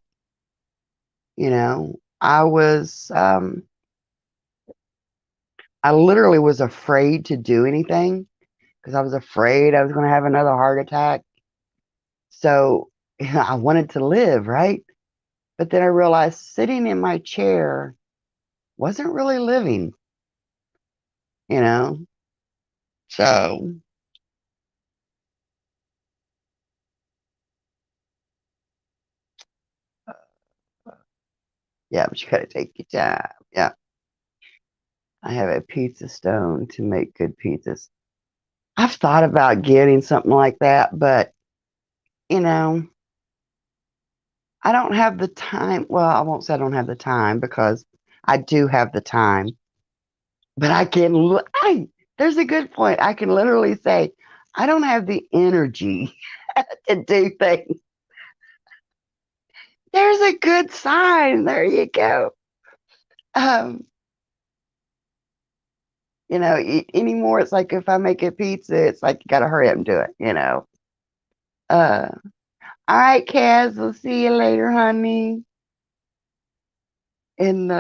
I literally was afraid to do anything because I was afraid I was going to have another heart attack. So I wanted to live, right? But then I realized sitting in my chair wasn't really living, you know? So, yeah, but you got to take your time. Yeah. I have a pizza stone to make good pizzas. I've thought about getting something like that, but, you know, I don't have the time. Well, I won't say I don't have the time because I do have the time, but there's a good point. I can literally say, I don't have the energy to do things. There's a good sign. There you go. Um, anymore, it's like if I make a pizza, it's like you gotta hurry up and do it. Uh, all right, Kaz, we'll see you later, honey. And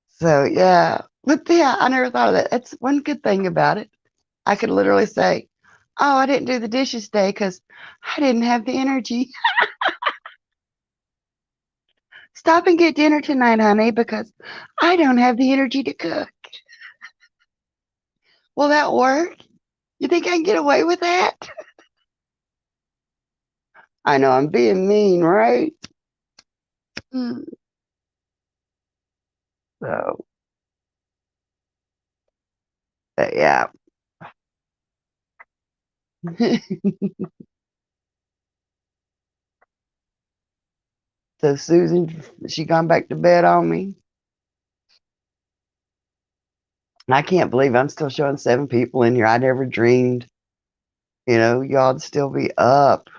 so yeah, but yeah, I never thought of that. That's one good thing about it. I could literally say, "Oh, I didn't do the dishes today because I didn't have the energy. Stop and get dinner tonight, honey, because I don't have the energy to cook." Will that work? You think I can get away with that? I know I'm being mean, right? Mm, So, yeah. So Susan, she gone back to bed on me. And I can't believe I'm still showing 7 people in here. I never dreamed, y'all'd still be up.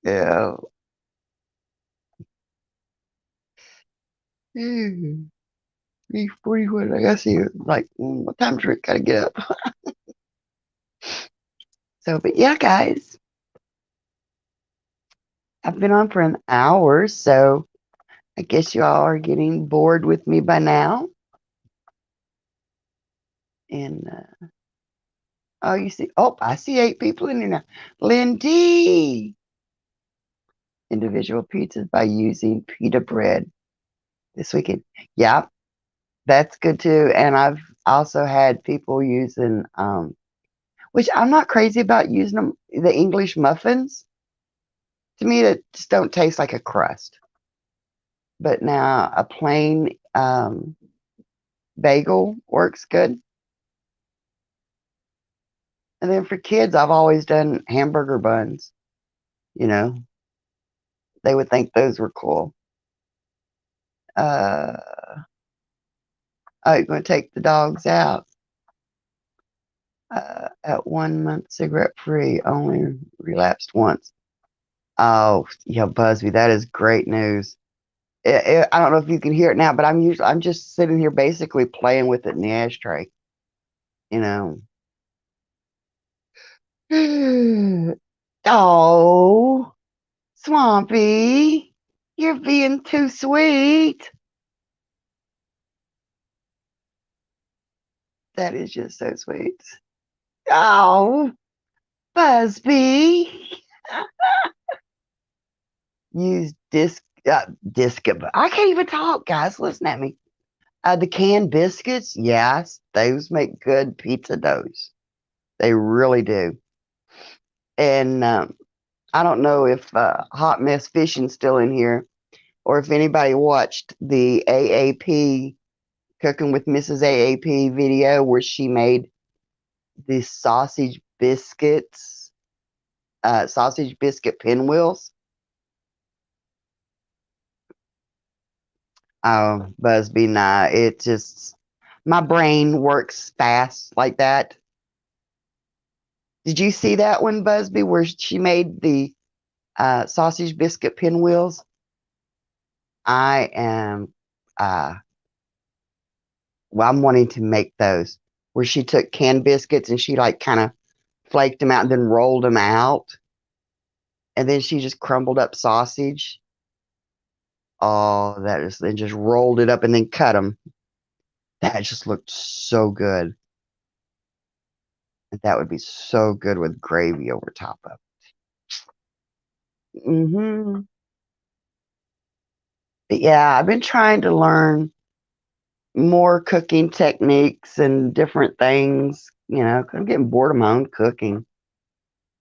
Yeah. Hmm. 3:41. I gotta see like what time drink gotta get up. So, but yeah, guys, I've been on for an hour, so I guess you all are getting bored with me by now. And I see 8 people in here now. Lindy, individual pizzas by using pita bread this weekend. Yeah, that's good too. And I've also had people using, which I'm not crazy about using them, the English muffins. To me, that just don't taste like a crust. But now a plain bagel works good. And then for kids, I've always done hamburger buns. You know, they would think those were cool. Oh, you're going to take the dogs out. At 1 month, cigarette free, only relapsed once. Oh, yeah, Busby, that is great news. I don't know if you can hear it now, but I'm just sitting here basically playing with it in the ashtray. You know. Oh, Swampy, you're being too sweet. That is just so sweet. Oh, Busby. Use disc. I can't even talk, guys. Listen at me. The canned biscuits, yes, those make good pizza doughs. They really do. And I don't know if Hot Mess Fishing's still in here, or if anybody watched the AAP Cooking with Mrs. AAP video where she made the sausage biscuit pinwheels. Oh, Busby, nah, it just my brain works fast like that. Did you see that one, Busby, where she made the sausage biscuit pinwheels? I am, uh, well, I'm wanting to make those where she took canned biscuits and she like kind of flaked them out and then rolled them out. And then she just crumbled up sausage. Oh, that is, and just rolled it up and then cut them. That just looked so good. That would be so good with gravy over top of it. But yeah, I've been trying to learn more cooking techniques and different things, 'cause I'm getting bored of my own cooking.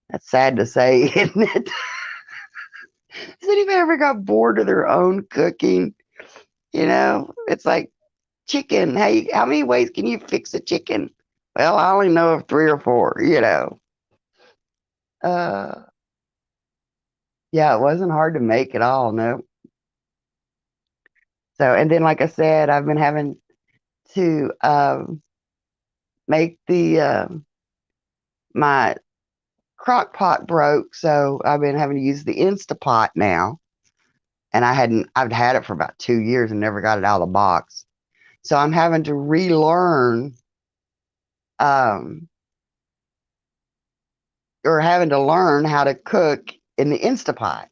That's sad to say, isn't it? Has anybody ever got bored of their own cooking? It's like chicken. Hey, how many ways can you fix a chicken? Well, I only know of three or four. Uh, yeah, it wasn't hard to make at all. No. So, and then, like I said, I've been having to make my crock pot broke, so I've been having to use the Instapot now. And I've had it for about 2 years and never got it out of the box. So I'm having to relearn, um, or having to learn how to cook in the Instapot.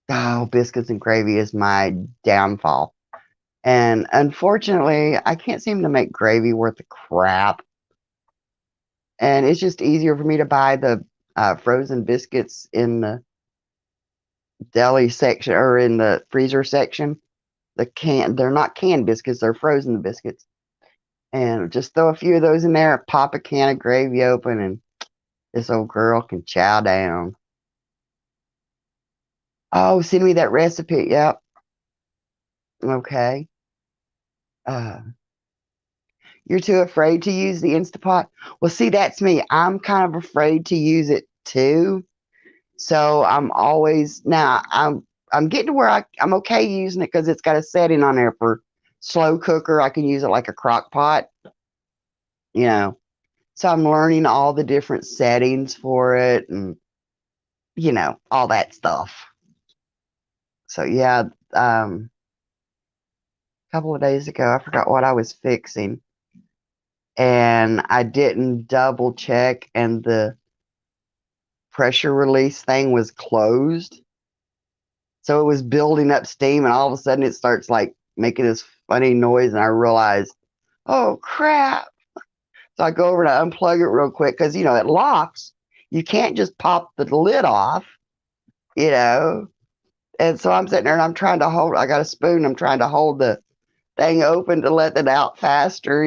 Oh, biscuits and gravy is my downfall. And unfortunately, I can't seem to make gravy worth the crap. And it's just easier for me to buy the frozen biscuits in the deli section or in the freezer section. They're not canned biscuits, they're frozen biscuits. And just throw a few of those in there, pop a can of gravy open, and this old girl can chow down. Oh, send me that recipe. Yep. Okay. Uh, you're too afraid to use the Instapot? Well, see, that's me. I'm kind of afraid to use it too. So I'm always now I'm getting to where I'm okay using it because it's got a setting on there for slow cooker. I can use it like a crock pot, you know. So I'm learning all the different settings for it and all that stuff. So yeah, a couple of days ago I forgot what I was fixing and I didn't double check and the pressure release thing was closed. So it was building up steam and all of a sudden it starts like making this funny noise and I realized, oh crap. So I go over to unplug it real quick because it locks. You can't just pop the lid off, you know. And so I'm sitting there and I'm trying to hold, I got a spoon, I'm trying to hold the thing open to let it out faster.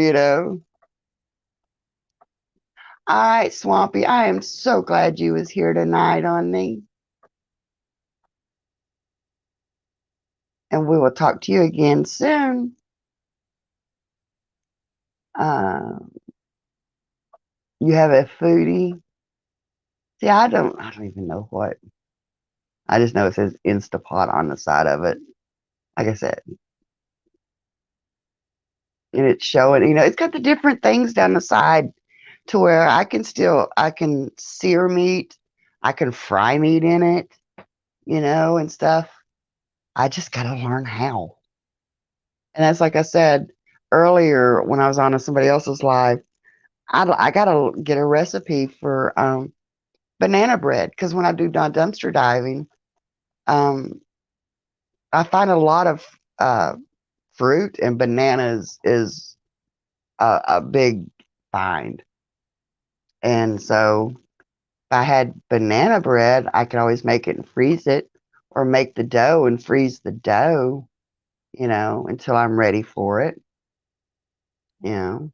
All right, Swampy, I am so glad you was here tonight on me. And we will talk to you again soon. Uh, You have a foodie. See, I don't even know what. I just know it says Instapot on the side of it. Like I said, and it's showing, it's got the different things down the side to where I can sear meat, I can fry meat in it, and stuff. I just got to learn how. And that's like I said earlier when I was on somebody else's live, I got to get a recipe for banana bread because when I do dumpster diving, um, I find a lot of fruit and bananas is a big find. And so if I had banana bread, I could always make it and freeze it or make the dough and freeze the dough, until I'm ready for it. You know,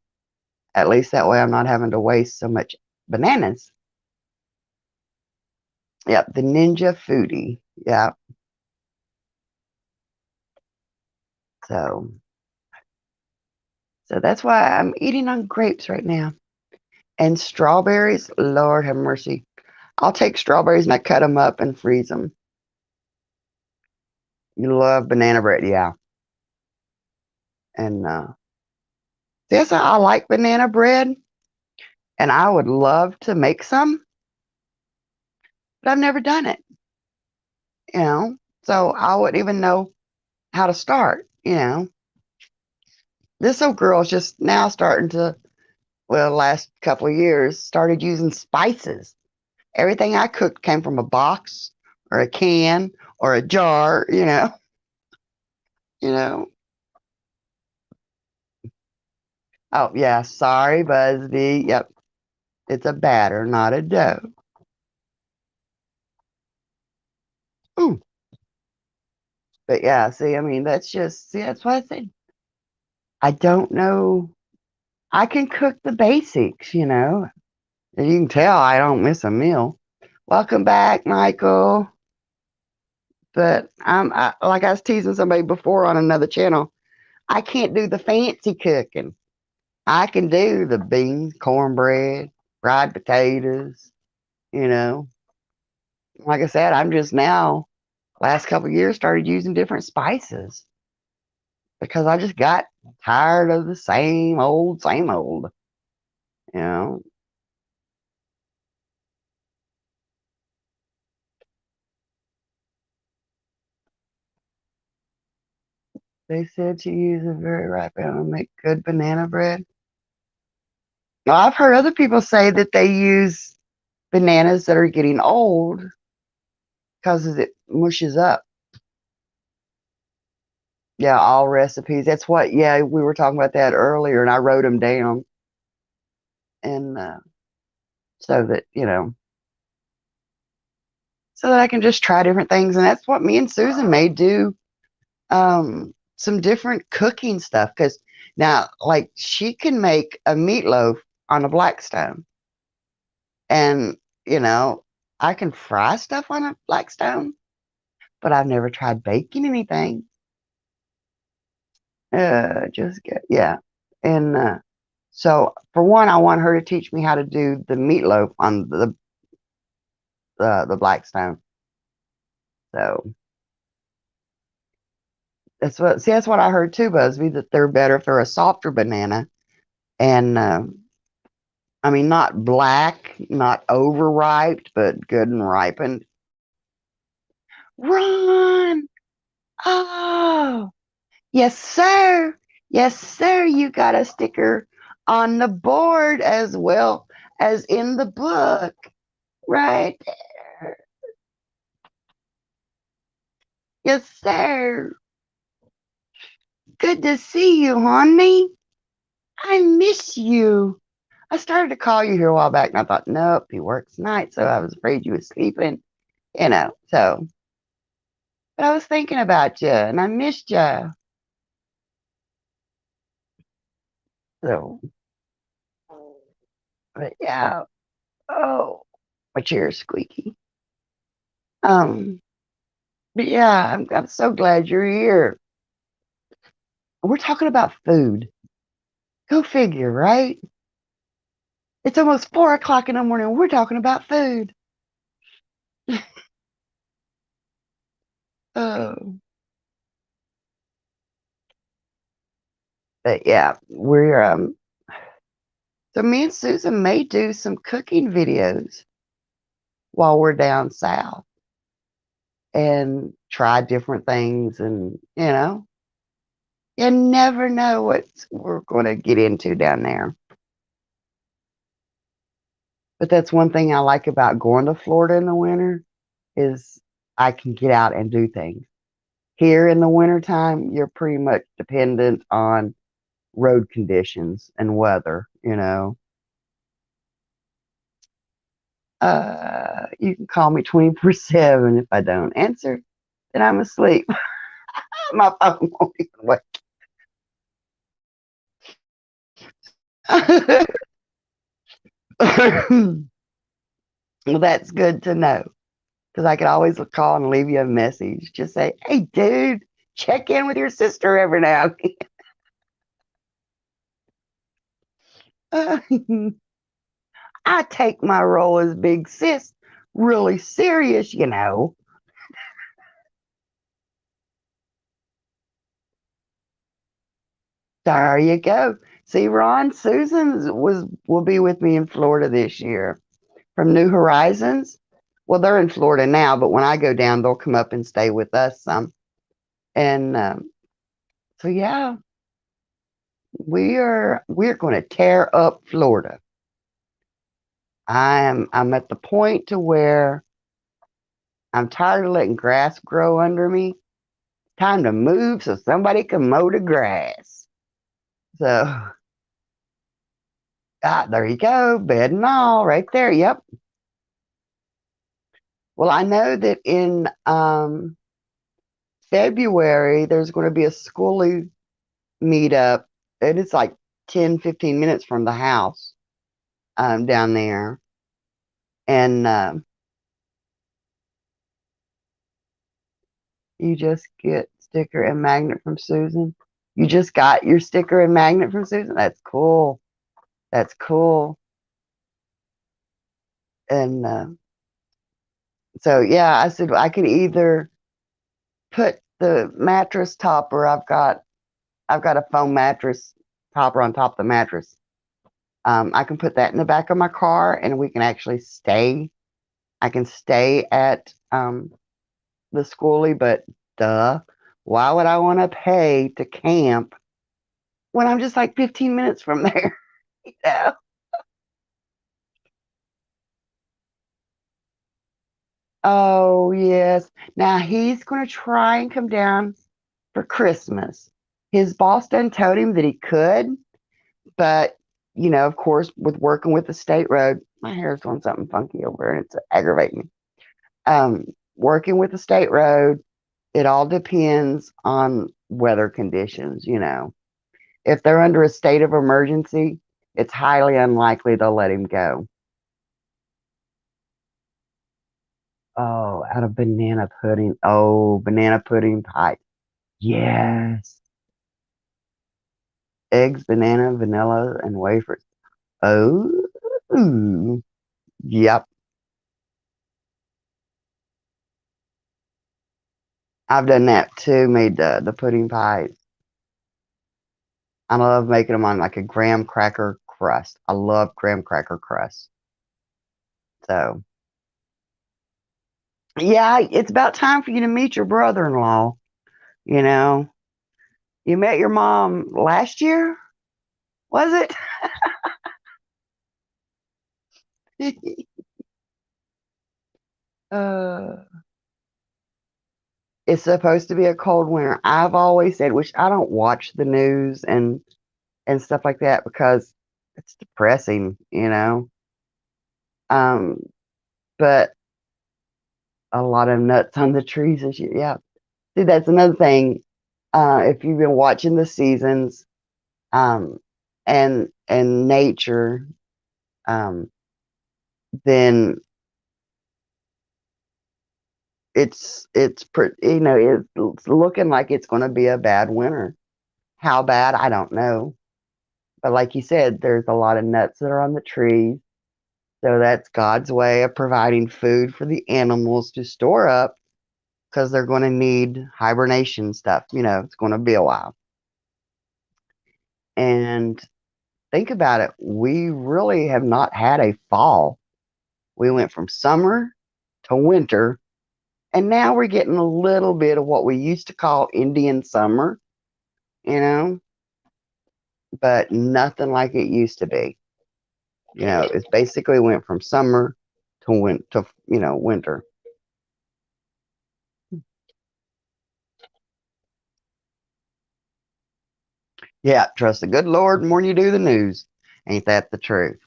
at least that way I'm not having to waste so much bananas. Yep, the Ninja Foodie. Yeah. So, so that's why I'm eating on grapes right now. And strawberries, Lord have mercy. I'll take strawberries and I cut them up and freeze them. You love banana bread, yeah. And yes, I like banana bread, and I would love to make some, but I've never done it. You know, so I wouldn't even know how to start. This old girl's just now starting to, well, last couple of years, started using spices. Everything I cooked came from a box or a can or a jar. You know. Oh yeah, sorry, Busby. Yep, it's a batter, not a dough. Ooh. But yeah, see, I mean, that's why I said I don't know. I can cook the basics. And you can tell I don't miss a meal. Welcome back, Michael. But like I was teasing somebody before on another channel. I can't do the fancy cooking. I can do the beans, cornbread, fried potatoes. You know, like I said, I'm just now last couple of years started using different spices because I just got tired of the same old, same old. You know, they said to use a very ripe banana to make good banana bread. Well, I've heard other people say that they use bananas that are getting old because it mushes up. Yeah, all recipes. That's what, yeah, we were talking about that earlier and I wrote them down. And so that, so that I can just try different things. And that's what me and Susan may do some different cooking stuff. Because now, like, she can make a meatloaf on a Blackstone. And, you know, I can fry stuff on a Blackstone, but I've never tried baking anything. Just get, yeah. And so, for one, I want her to teach me how to do the meatloaf on the Blackstone. So that's what I heard too, Busby, that they're better if they're a softer banana. And I mean, not black, not overripe, but good and ripened. Run! Oh, yes, sir. Yes, sir. You got a sticker on the board as well as in the book. Right there. Yes, sir. Good to see you, honey. I miss you. I started to call you here a while back and I thought, nope, he works night, so I was afraid you was sleeping, so. But I was thinking about you and I missed you. So, but yeah. Oh, my chair's squeaky. Um, but yeah, I'm so glad you're here. We're talking about food. Go figure, right? It's almost 4 o'clock in the morning. We're talking about food. Oh, but yeah, we're so me and Susan may do some cooking videos while we're down south and try different things, and you never know what we're going to get into down there. But that's one thing I like about going to Florida in the winter is I can get out and do things. Here in the wintertime, you're pretty much dependent on road conditions and weather. You can call me 24/7. If I don't answer, then I'm asleep. My phone won't even wake. Well, that's good to know because I could always call and leave you a message. Just say, hey, dude, check in with your sister every now and then. I take my role as big sis really serious. There you go. See, Ron, Susan will be with me in Florida this year from New Horizons. Well, they're in Florida now, but when I go down, they'll come up and stay with us some. And so yeah, we're going to tear up Florida. I'm at the point to where I'm tired of letting grass grow under me. Time to move so somebody can mow the grass. So there you go, bed and all right there. Yep. Well, I know that in February there's going to be a schoolie meetup. It is like 10, 15 minutes from the house down there. And you just get sticker and magnet from Susan. You just got your sticker and magnet from Susan. That's cool. That's cool. And so yeah, I said I could either put the mattress topper. I've got a foam mattress topper on top of the mattress. I can put that in the back of my car, and we can actually stay. I can stay at the schoolie, but duh, why would I want to pay to camp when I'm just like 15 minutes from there? Yeah. Oh yes. Now he's going to try and come down for Christmas. His boss done told him that he could, but of course, with working with the state road, my hair's doing something funky over here and it's aggravating me. Working with the state road, it all depends on weather conditions. If they're under a state of emergency, it's highly unlikely they'll let him go. Oh, out of banana pudding. Oh, banana pudding pie. Yes. Eggs, banana, vanilla, and wafers. Oh, yep. I've done that too, made the pudding pies. I love making them on like a graham cracker crust. I love graham cracker crust. So, yeah, it's about time for you to meet your brother-in-law. You know, you met your mom last year, was it? uh, it's supposed to be a cold winter. I've always said, which I don't watch the news and stuff like that because it's depressing. Um, but a lot of nuts on the trees and shit. Yeah. See, that's another thing. If you've been watching the seasons, um, and nature, um, then it's looking like it's going to be a bad winter. How bad? I don't know. But like you said, there's a lot of nuts that are on the trees. So that's God's way of providing food for the animals to store up because they're going to need hibernation stuff. It's going to be a while. And think about it. We really have not had a fall. We went from summer to winter, and now we're getting a little bit of what we used to call Indian summer, you know, but nothing like it used to be. It's basically went from summer to winter. Yeah, trust the good Lord more than you do the news. Ain't that the truth?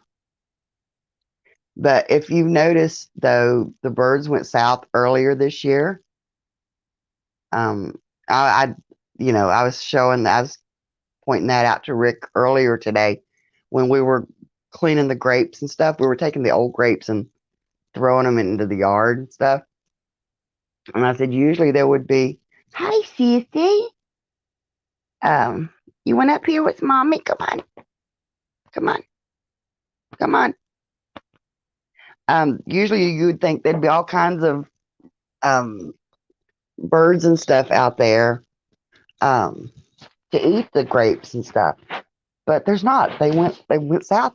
But if you've noticed, though, the birds went south earlier this year. Um, I I was pointing that out to Rick earlier today when we were cleaning the grapes and stuff. We were taking the old grapes and throwing them into the yard and stuff. And I said, usually there would be, hi, Sissy. Um, you went up here with mommy? Come on, come on, come on. Usually you would think there'd be all kinds of um, birds and stuff out there um, to eat the grapes and stuff, but there's not. They went south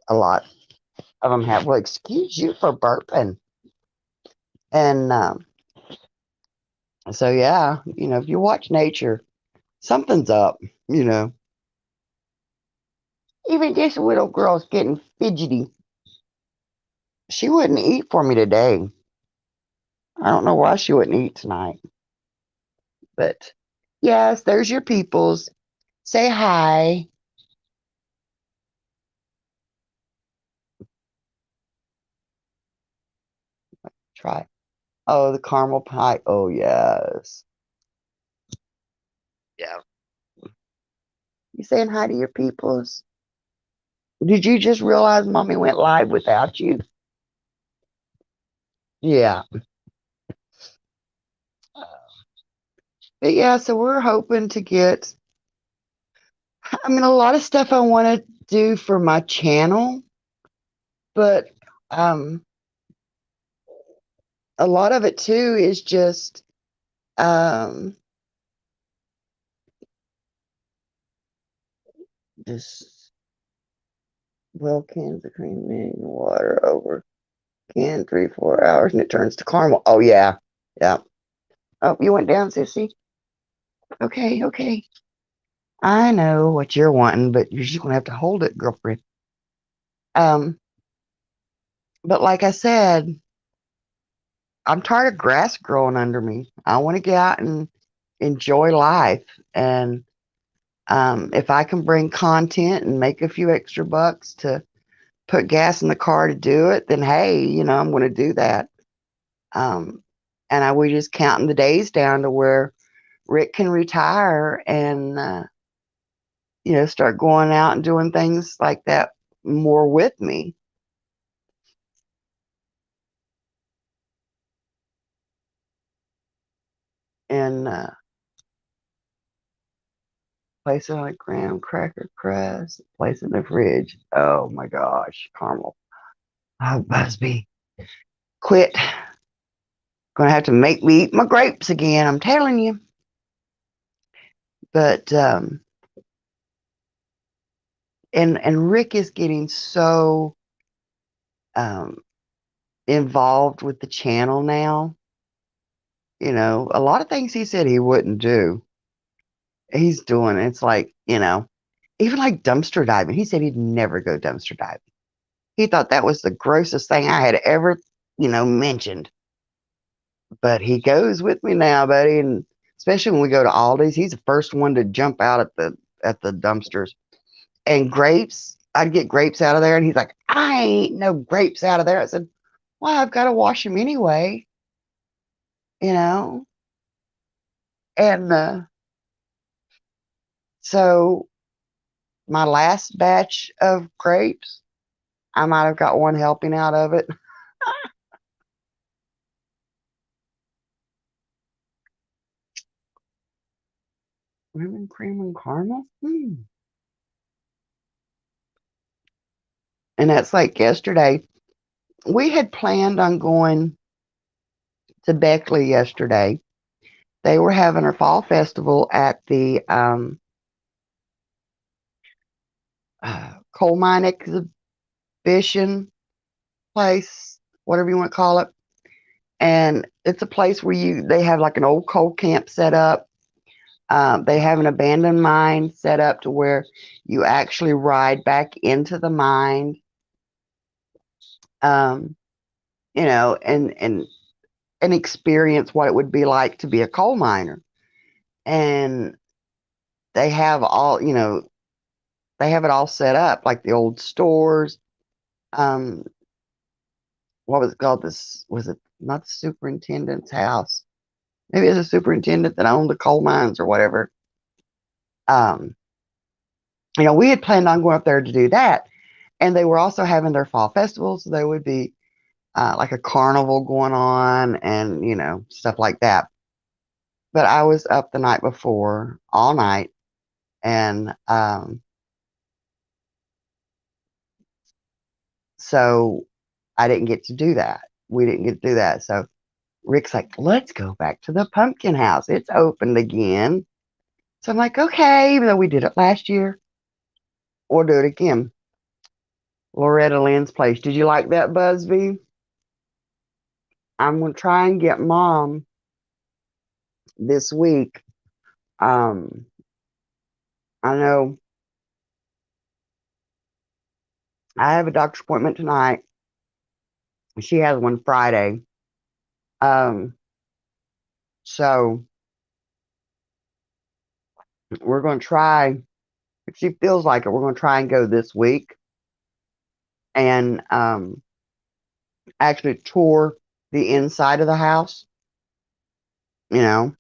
a lot of them have. Well, excuse you for burping. And so yeah, if you watch nature, something's up. You know, even this little girl's getting fidgety. She wouldn't eat for me today. I don't know why she wouldn't eat tonight, but yes, there's your peoples. Say hi. Try. Oh, the caramel pie. Oh, yes. Yeah. You saying hi to your peoples? Did you just realize mommy went live without you? Yeah. But yeah, so we're hoping to get, a lot of stuff I want to do for my channel, but um, a lot of it too is just um, just well cans of cream in water over can 3 4 hours and it turns to caramel. Oh yeah, yeah. Oh, you went down, sissy. Okay, okay. I know what you're wanting, but you're just gonna have to hold it, girlfriend. Um, but like I said, I'm tired of grass growing under me. I want to get out and enjoy life. And if I can bring content and make a few extra bucks to put gas in the car to do it, then hey, I'm going to do that. Um, and we just counting the days down to where Rick can retire and start going out and doing things like that more with me. And place it on a graham cracker crust, place it in the fridge. Oh my gosh, caramel. Oh, Busby, quit. Gonna have to make me eat my grapes again. I'm telling you. But and Rick is getting so um involved with the channel now. A lot of things he said he wouldn't do. He's doing it. It's like, even like dumpster diving. He said he'd never go dumpster diving. He thought that was the grossest thing I had ever, mentioned. But he goes with me now, buddy, and especially when we go to Aldi's, he's the first one to jump out at the dumpsters. And grapes, I'd get grapes out of there, and he's like, "I ain't no grapes out of there." I said, "Well, I've got to wash them anyway, you know." And so my last batch of grapes, I might have got one helping out of it. Lemon cream and caramel. And that's like yesterday. We had planned on going to Beckley yesterday. They were having a fall festival at the coal mine exhibition place, whatever you want to call it. And it's a place where they have like an old coal camp set up. They have an abandoned mine set up to where you actually ride back into the mine, um, and experience what it would be like to be a coal miner. And they have they have it all set up like the old stores. Um, what was it called? This was it not the superintendent's house? Maybe it's a superintendent that owned the coal mines or whatever. Um, we had planned on going up there to do that, and they were also having their fall festival, so there would be like a carnival going on, and stuff like that. But I was up the night before all night, and so I didn't get to do that. We didn't get to do that. So Rick's like, let's go back to the pumpkin house. It's opened again. So I'm like, okay, even though we did it last year, we'll do it again. Loretta Lynn's place. Did you like that, Busby? I'm going to try and get Mom this week. Um, I know I have a doctor's appointment tonight. She has one Friday. Um, so we're going to try, if she feels like it, we're going to try and go this week and actually tour the inside of the house. You know,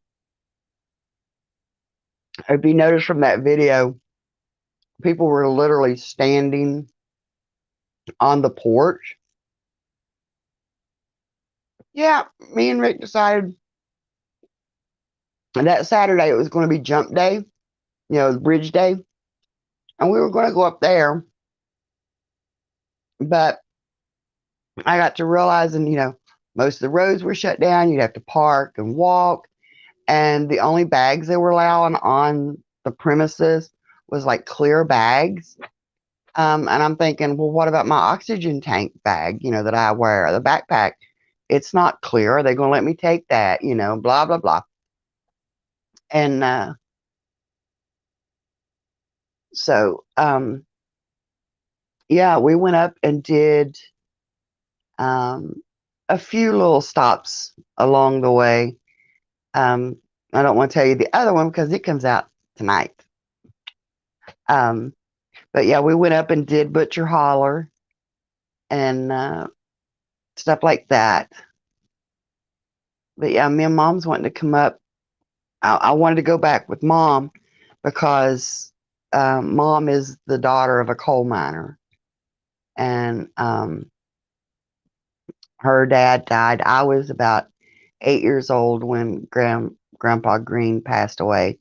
if you notice from that video, people were literally standing on the porch. Yeah, me and Rick decided that Saturday it was going to be jump day, bridge day, and we were going to go up there. But I got to realizing, most of the roads were shut down. You'd have to park and walk, and the only bags they were allowing on the premises was like clear bags. And I'm thinking, well, what about my oxygen tank bag, that I wear, the backpack? It's not clear. Are they going to let me take that? Blah, blah, blah. And so, yeah, we went up and did um, a few little stops along the way. Um, I don't want to tell you the other one because it comes out tonight. Um, but yeah, we went up and did Butcher Holler and stuff like that. But yeah, me and Mom's wanting to come up. I wanted to go back with Mom because Mom is the daughter of a coal miner, and her dad died. I was about 8 years old when Grandpa Green passed away,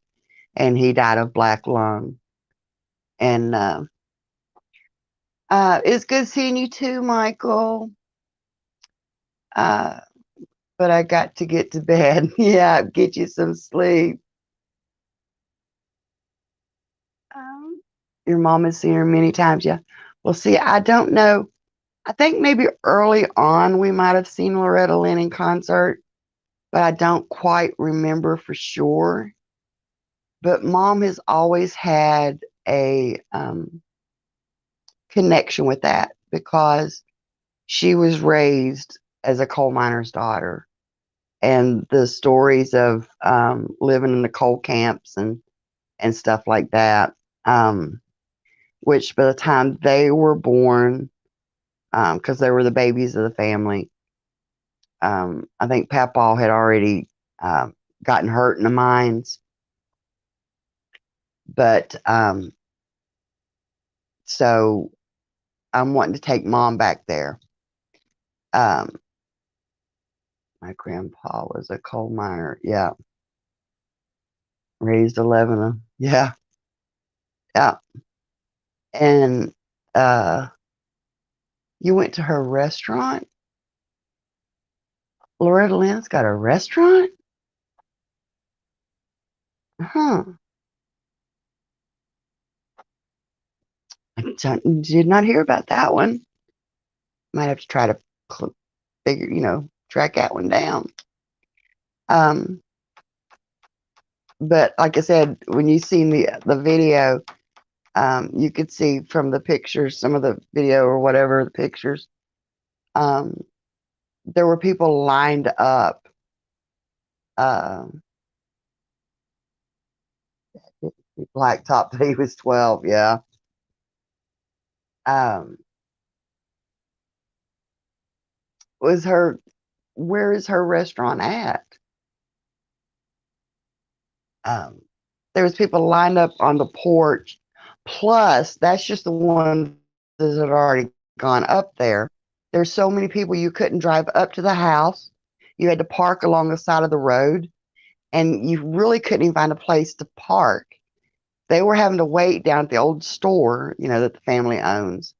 and he died of black lung. And it's good seeing you too, Michael. Uh, but I got to get to bed. Yeah, get you some sleep. Um, your mom has seen her many times. Yeah. Well, see, I don't know. I think maybe early on we might have seen Loretta Lynn in concert, but I don't quite remember for sure. But Mom has always had a connection with that because she was raised as a coal miner's daughter. And the stories of living in the coal camps and stuff like that, which by the time they were born, because they were the babies of the family, I think Papaw had already gotten hurt in the mines. But so I'm wanting to take Mom back there. Um, my grandpa was a coal miner. Yeah. Raised 11 of them. Yeah. Yeah. And You went to her restaurant? Loretta Lynn's got a restaurant? Huh. Did not hear about that one. Might have to try to figure, track that one down. Um, but like I said, when you seen the video, you could see from the pictures, some of the video or whatever the pictures, um, there were people lined up. Um, Blacktop that he was 12. Yeah. Um, was her? Where is her restaurant at? Um, there was people lined up on the porch. Plus, that's just the ones that had already gone up there. There's so many people you couldn't drive up to the house. You had to park along the side of the road, and you really couldn't even find a place to park. They were having to wait down at the old store, that the family owns.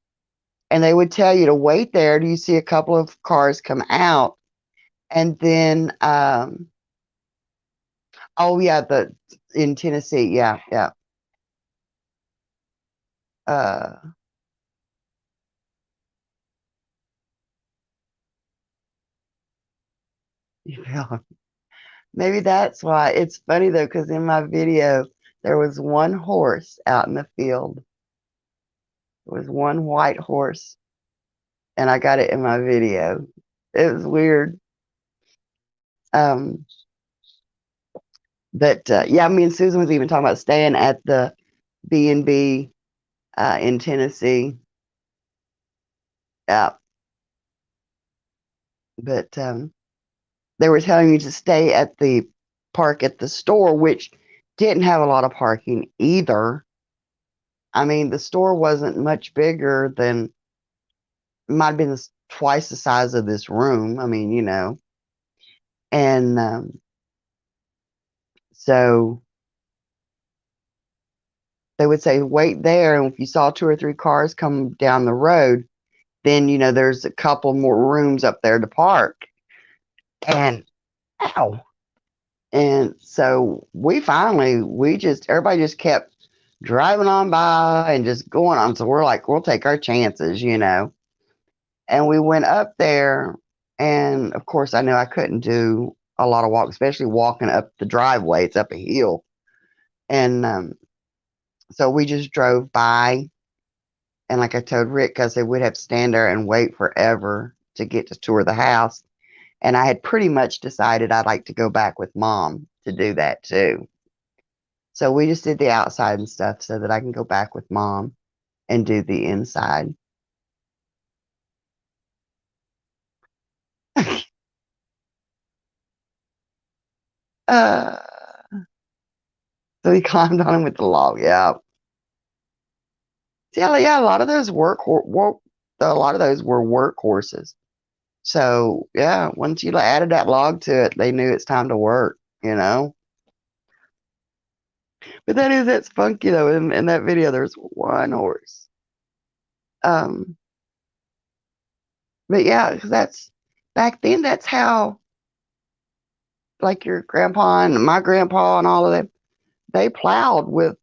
And they would tell you to wait there till you see a couple of cars come out. And then, oh yeah, in Tennessee, yeah, yeah. Uh, yeah. Maybe that's why. It's funny though, because in my video, there was one horse out in the field. There was one white horse, and I got it in my video. It was weird. Um, but yeah, me and Susan was even talking about staying at the B&B in Tennessee. Yeah, but they were telling me to stay at the park at the store, which didn't have a lot of parking either. I mean, the store wasn't much bigger than, might have been twice the size of this room. I mean, and so they would say, wait there. And if you saw two or three cars come down the road, then, there's a couple more rooms up there to park. And, ow. And so everybody just kept driving on by and just going on. So we're like, we'll take our chances. And we went up there. And of course, I knew I couldn't do a lot of walk, especially walking up the driveway. It's up a hill. And so we just drove by. And like I told Rick, because they would have to stand there and wait forever to get to tour the house. And I had pretty much decided I'd like to go back with mom to do that too. So we just did the outside and stuff so that I can go back with mom and do the inside. uh, so we climbed on him with the log. Yeah. Yeah, yeah. A lot of those were work horses. So yeah, once you added that log to it, they knew it's time to work. But that's funky though. In that video, there's one horse. Um, but yeah, 'cause that's back then. That's how, like your grandpa and my grandpa and all of them, they plowed with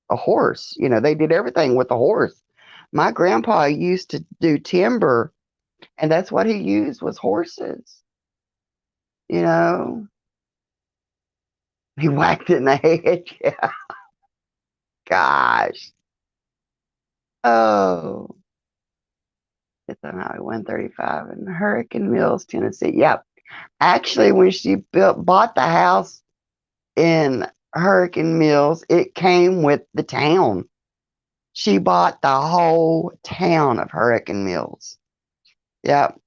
a horse. They did everything with a horse. My grandpa used to do timber, and that's what he used was horses. You know, he whacked it in the head. Yeah, gosh. Oh, it's on Highway 135 in Hurricane Mills, Tennessee. Yep. Actually, when she bought the house in Hurricane Mills, it came with the town. She bought the whole town of Hurricane Mills. Yep.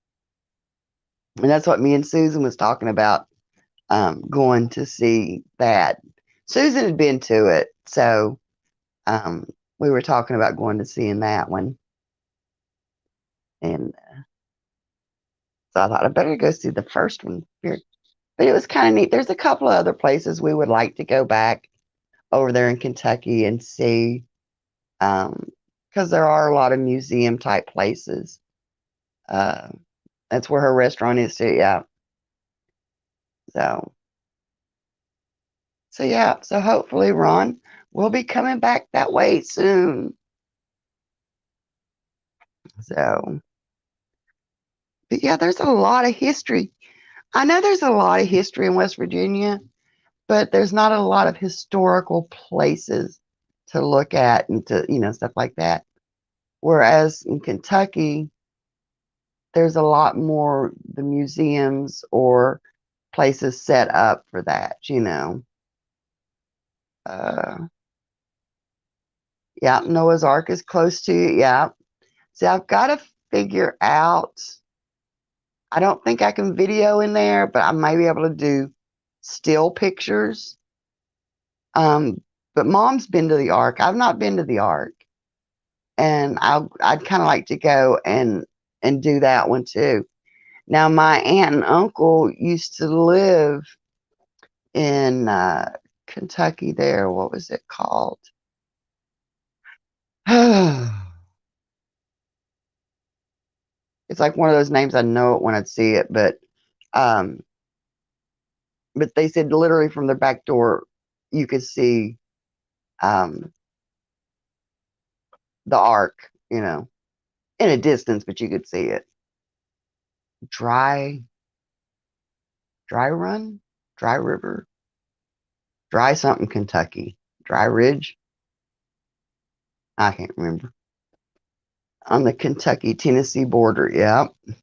And that's what me and Susan was talking about, going to see that. Susan had been to it, so um, we were talking about going to seeing that one. And so I thought I better go see the first one here. But it was kind of neat. There's a couple of other places we would like to go back over there in Kentucky and see, because there are a lot of museum type places. Uh, that's where her restaurant is too. Yeah. So, so yeah. So hopefully, Ron will be coming back that way soon. So, but yeah, there's a lot of history. I know there's a lot of history in West Virginia, but there's not a lot of historical places to look at and to, stuff like that. Whereas in Kentucky, there's a lot more the museums or places set up for that. Uh, yeah, Noah's Ark is close to you. Yeah. See, I've got to figure out. I don't think I can video in there, but I may be able to do still pictures. Um, but Mom's been to the Ark. I've not been to the Ark, and I'd kind of like to go and do that one too. Now, my aunt and uncle used to live in Kentucky. There, what was it called? It's like one of those names. I know it when I see it, um, but they said literally from their back door, you could see um the Ark, in a distance, but you could see it. Dry, dry run, dry river, dry something, Kentucky, dry ridge. I can't remember. On the Kentucky Tennessee border. Yeah. I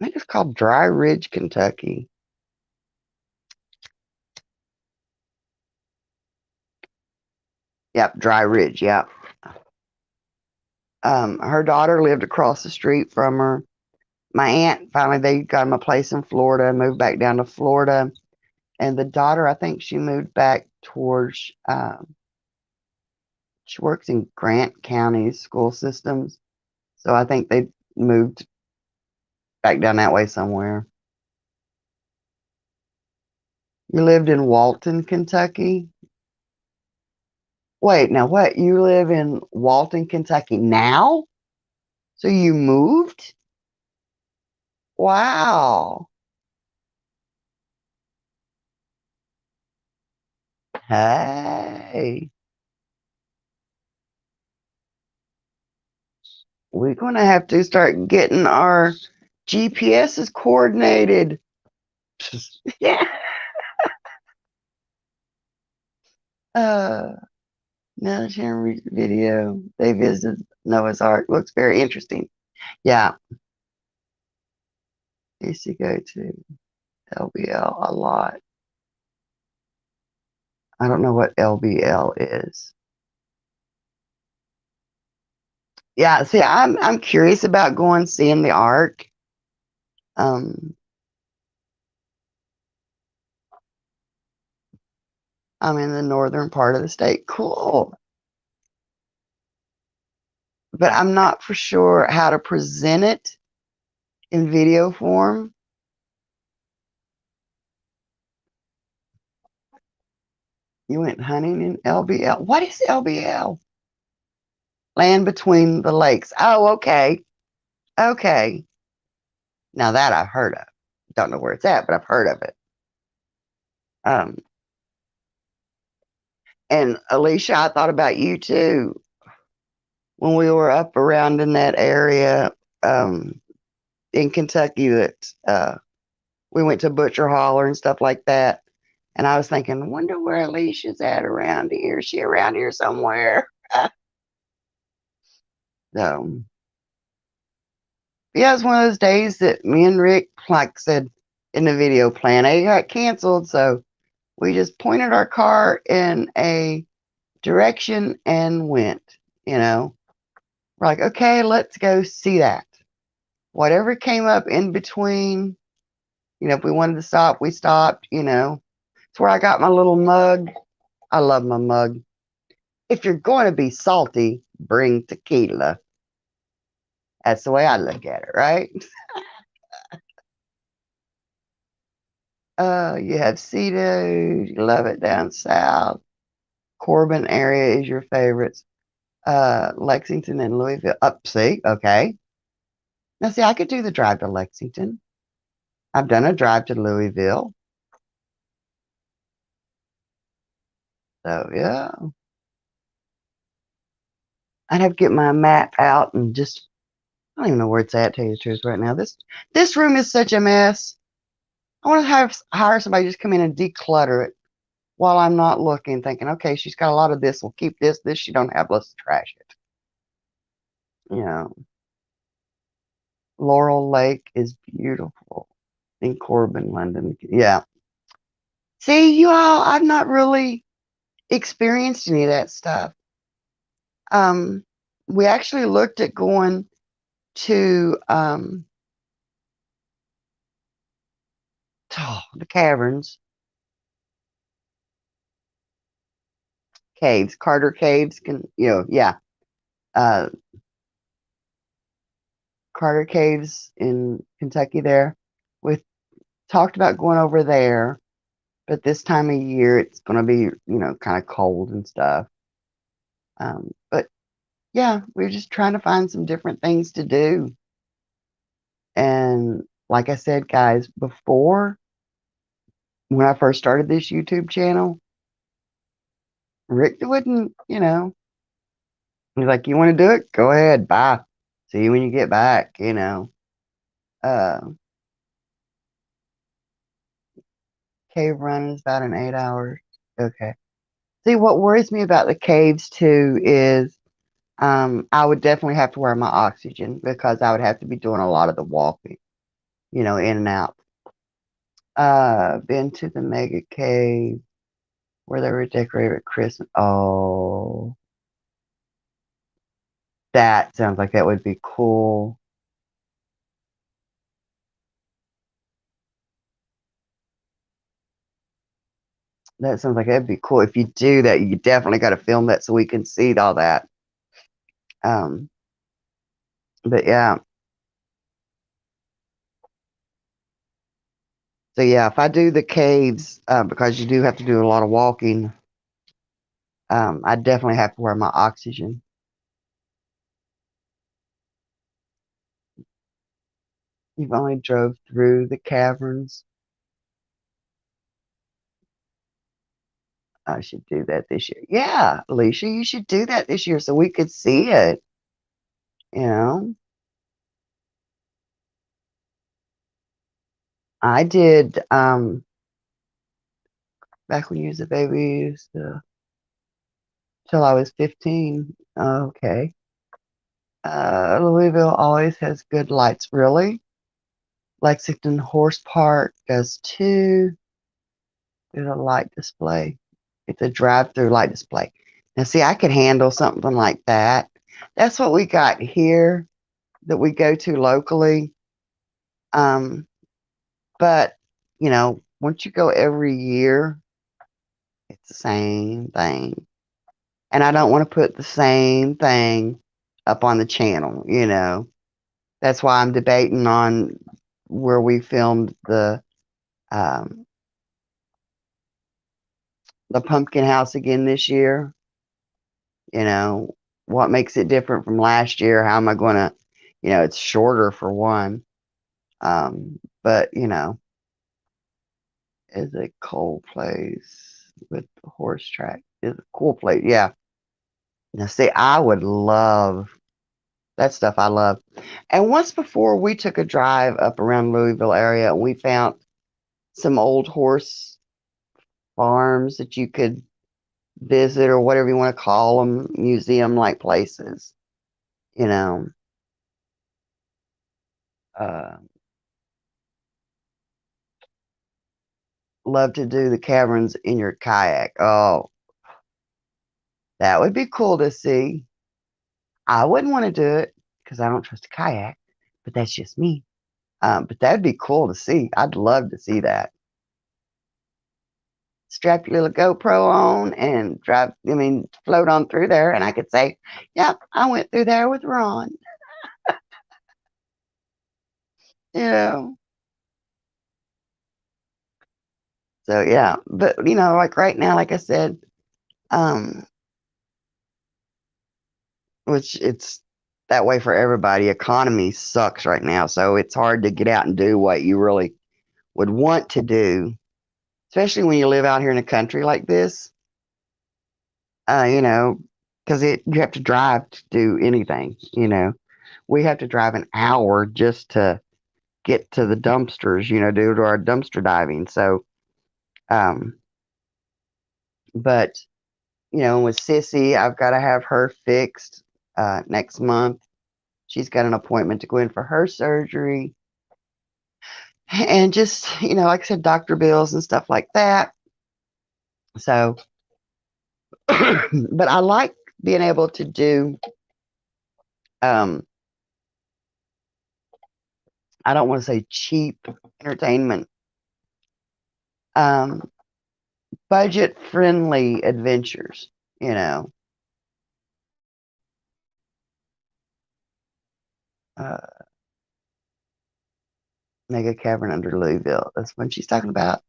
think it's called Dry Ridge, Kentucky. Yep, Dry Ridge. Yep. Her daughter lived across the street from her. My aunt finally they got him a place in Florida, moved back down to Florida, and the daughter I think she moved back towards. She works in Grant County school systems, so I think they moved back down that way somewhere. You lived in Walton, Kentucky. Wait, now what? You live in Walton, Kentucky now? So you moved? Wow. Hey, we're going to have to start getting our GPSs coordinated. Yeah. Uh, military video. They visited Noah's Ark. Looks very interesting. Yeah. I used to go to LBL a lot. I don't know what LBL is. Yeah, see, I'm curious about going seeing the Ark. Um, I'm in the northern part of the state. Cool. But I'm not for sure how to present it in video form. You went hunting in LBL. What is LBL? Land between the lakes. Oh, okay. Okay. Now that I've heard of. Don't know where it's at, but I've heard of it. Um, and Alicia, I thought about you too when we were up around in that area in Kentucky that we went to Butcher Holler and stuff like that. And I was thinking, wonder where Alicia's at around here. Is she around here somewhere? So, yeah, it's one of those days that me and Rick, like said in the video, plan A got canceled. So we just pointed our car in a direction and went, you know. We're like, okay, let's go see that. Whatever came up in between, if we wanted to stop, we stopped. It's where I got my little mug. I love my mug. If you're going to be salty, bring tequila. That's the way I look at it, right? You have Cedo, you love it down south. Corbin area is your favorites. Lexington and Louisville. Up, see, okay. Now, see, I could do the drive to Lexington. I've done a drive to Louisville. So, yeah. I'd have to get my map out and just, I don't even know where it's at, tell you the truth, right now. This room is such a mess. I want to hire somebody to just come in and declutter it while I'm not looking, thinking, okay, she's got a lot of this. We'll keep this. This she don't have. Let's trash it. You know, Laurel Lake is beautiful in Corbin, London. Yeah. See, you all, I've not really experienced any of that stuff. Um, we actually looked at going to the caverns, caves, Carter Caves. Yeah, uh, Carter Caves in Kentucky. There, we talked about going over there, but this time of year it's going to be kind of cold and stuff. But yeah, we're just trying to find some different things to do. And like I said, guys, before when I first started this YouTube channel, Rick wouldn't, he's like, you want to do it? Go ahead. Bye. See you when you get back. Uh, cave run is about an 8 hours. Okay. See, what worries me about the caves too is I would definitely have to wear my oxygen because I would have to be doing a lot of the walking, in and out. Been to the mega cave where they were decorated at Christmas. Oh, that sounds like that would be cool. That sounds like that'd be cool. If you do that, you definitely got to film that so we can see all that. Um, but yeah, so yeah, if I do the caves, because you do have to do a lot of walking, I definitely have to wear my oxygen. You've only drove through the caverns. I should do that this year. Yeah, Alicia, you should do that this year so we could see it. You know, I did back when you was a baby, used to, till I was 15. Okay. Louisville always has good lights, really. Lexington Horse Park does too. There's a light display. It's a drive-through light display. Now, see, I could handle something like that. That's what we got here that we go to locally. Um, but once you go every year, it's the same thing. And I don't want to put the same thing up on the channel. That's why I'm debating on where we filmed um, the pumpkin house again this year. You know, what makes it different from last year? How am I going to, it's shorter for one. But, is a cool place with the horse track. Is a cool place. Yeah. Now, see, I would love that stuff. I love. And once before, we took a drive up around Louisville area and we found some old horse farms that you could visit or whatever you want to call them, museum like places. You know, uh, love to do the caverns in your kayak. Oh, that would be cool to see. I wouldn't want to do it because I don't trust a kayak, but that's just me. But that'd be cool to see. I'd love to see that. Strap your little GoPro on and float on through there. And I could say, yep, I went through there with Ron. You know, so yeah, but like right now, like I said, um, which it's that way for everybody. Economy sucks right now, so it's hard to get out and do what you really would want to do, especially when you live out here in a country like this. You know, because you have to drive to do anything. You know, we have to drive an hour just to get to the dumpsters. You know, due to our dumpster diving. So, um, but you know, with Sissy, I've got to have her fixed next month. She's got an appointment to go in for her surgery. And just, you know, like I said, doctor bills and stuff like that. So, but I like being able to do, um, I don't want to say cheap entertainment, um, budget friendly adventures, you know. Uh, Mega Cavern under Louisville. That's when she's talking about.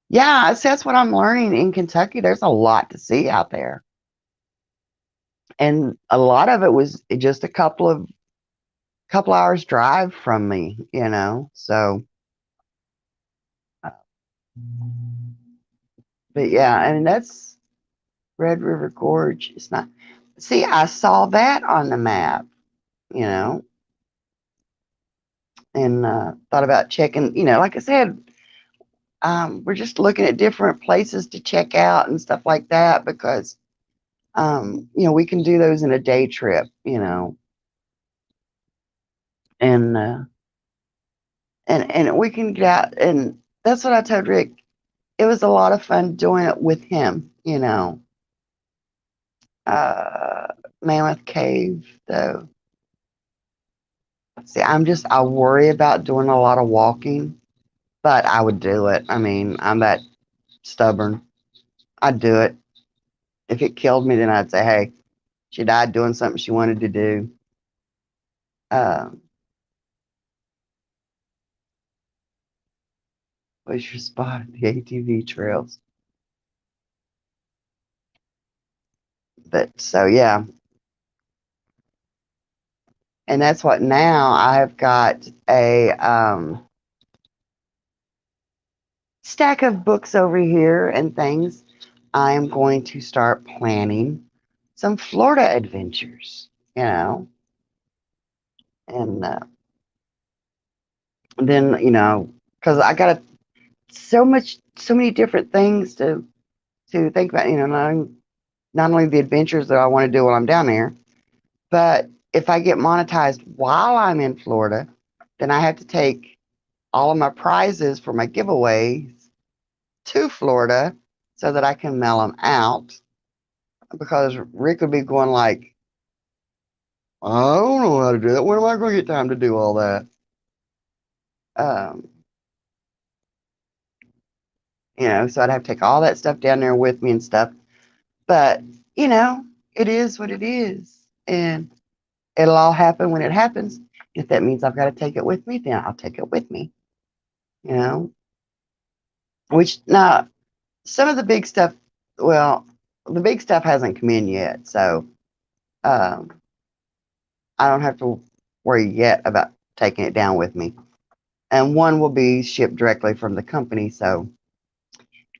Yeah, see, that's what I'm learning in Kentucky. There's a lot to see out there. And a lot of it was just a couple hours drive from me, you know. So, uh, but yeah, and that's Red River Gorge. It's not. See, I saw that on the map, you know, and thought about checking. You know, like I said, we're just looking at different places to check out and stuff like that because, you know, we can do those in a day trip, you know, and and we can get out. And that's what I told Rick. It was a lot of fun doing it with him, you know. Uh, Mammoth Cave, though. See, I worry about doing a lot of walking, but I would do it. I mean, I'm that stubborn. I'd do it. If it killed me, then I'd say, hey, she died doing something she wanted to do. Um, what's your spot at the ATV trails? But so, yeah. And that's what now I've got a stack of books over here and things. I'm going to start planning some Florida adventures, you know, and then, you know, because I got so many different things to think about, you know, not only the adventures that I want to do while I'm down there, but if I get monetized while I'm in Florida, then I have to take all of my prizes for my giveaways to Florida so that I can mail them out because Rick would be going like, I don't know how to do that. When am I going to get time to do all that? Um, you know, so I'd have to take all that stuff down there with me and stuff. But, you know, it is what it is. And it'll all happen when it happens. If that means I've got to take it with me, then I'll take it with me. You know, which now some of the big stuff, well, the big stuff hasn't come in yet. So um, I don't have to worry yet about taking it down with me. And one will be shipped directly from the company. So,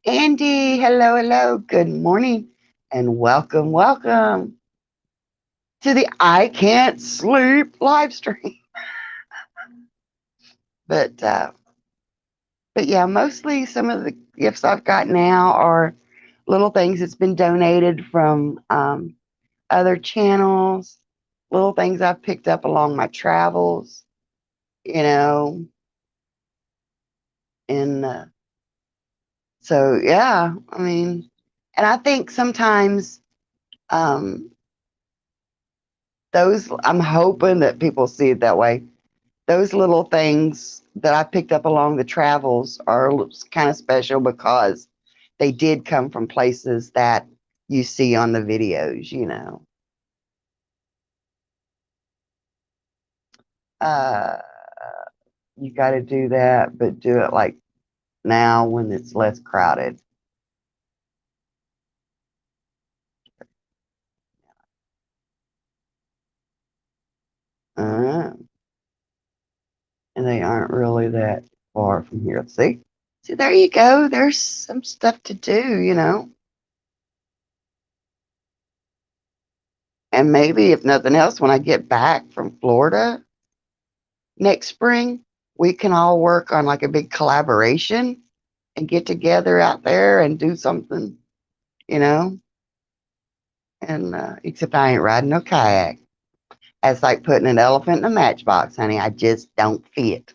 Andy, hello, hello, good morning, and welcome, welcome to the I Can't Sleep live stream. But but yeah, mostly some of the gifts I've got now are little things that's been donated from other channels, little things I've picked up along my travels, you know, and so yeah, I mean, and I think sometimes um, those I'm hoping that people see it that way. Those little things that I picked up along the travels are kind of special because they did come from places that you see on the videos, you know. Uh, you got to do that, but do it like now when it's less crowded. they aren't really that far from here. See? See, there you go. There's some stuff to do, you know. And maybe, if nothing else, when I get back from Florida next spring, we can all work on like a big collaboration and get together out there and do something, you know. And except I ain't riding no kayak. That's like putting an elephant in a matchbox, honey. I just don't fit.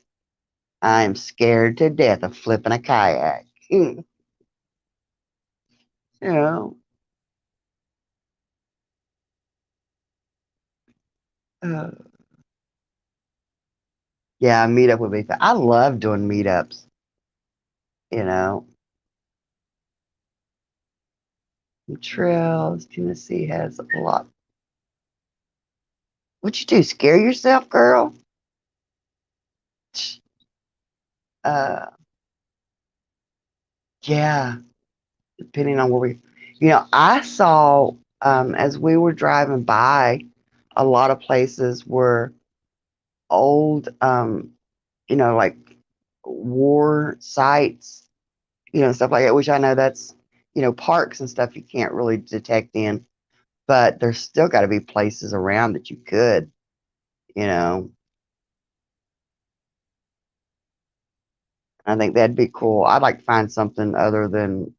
I'm scared to death of flipping a kayak. You know. Uh, yeah, a meetup would be fun. I love doing meetups. You know, trails. Tennessee has a lot. What you do? Scare yourself, girl? Uh, yeah. Depending on where we, I saw as we were driving by, a lot of places were old, like war sites, stuff like that. Which I know that's, parks and stuff you can't really detect in, but there's still got to be places around that you could, you know. I think that'd be cool. I'd like to find something other than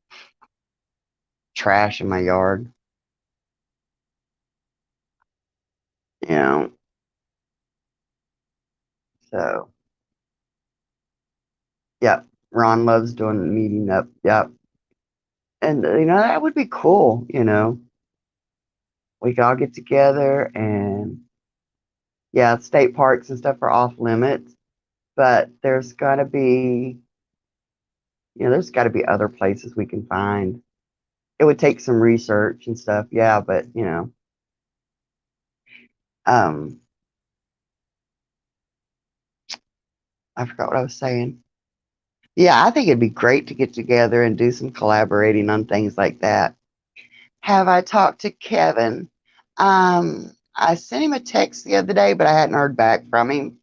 trash in my yard, you know. So, yeah, Ron loves doing meeting up. Yep. And, that would be cool, We could all get together and, yeah, state parks and stuff are off limits, but there's got to be other places we can find. It would take some research and stuff, yeah, but, um, I forgot what I was saying. Yeah, I think it'd be great to get together and do some collaborating on things like that. Have I talked to Kevin? I sent him a text the other day, but I hadn't heard back from him.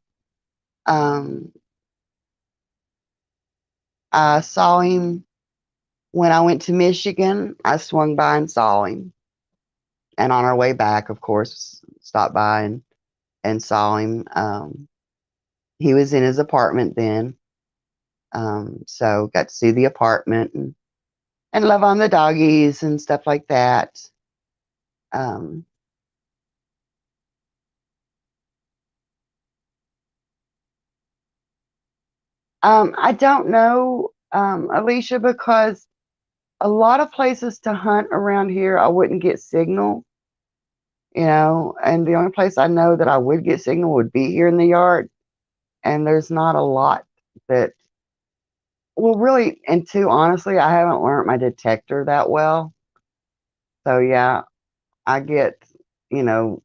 Um, I saw him when I went to Michigan. I swung by and saw him. And on our way back, of course, stopped by and saw him. He was in his apartment then. So got to see the apartment and love on the doggies and stuff like that. Um, I don't know, Alicia, because a lot of places to hunt around here, I wouldn't get signal, and the only place I know that I would get signal would be here in the yard. And there's not a lot that, well, really, and two, honestly, I haven't learned my detector that well. So, yeah, I get, you know,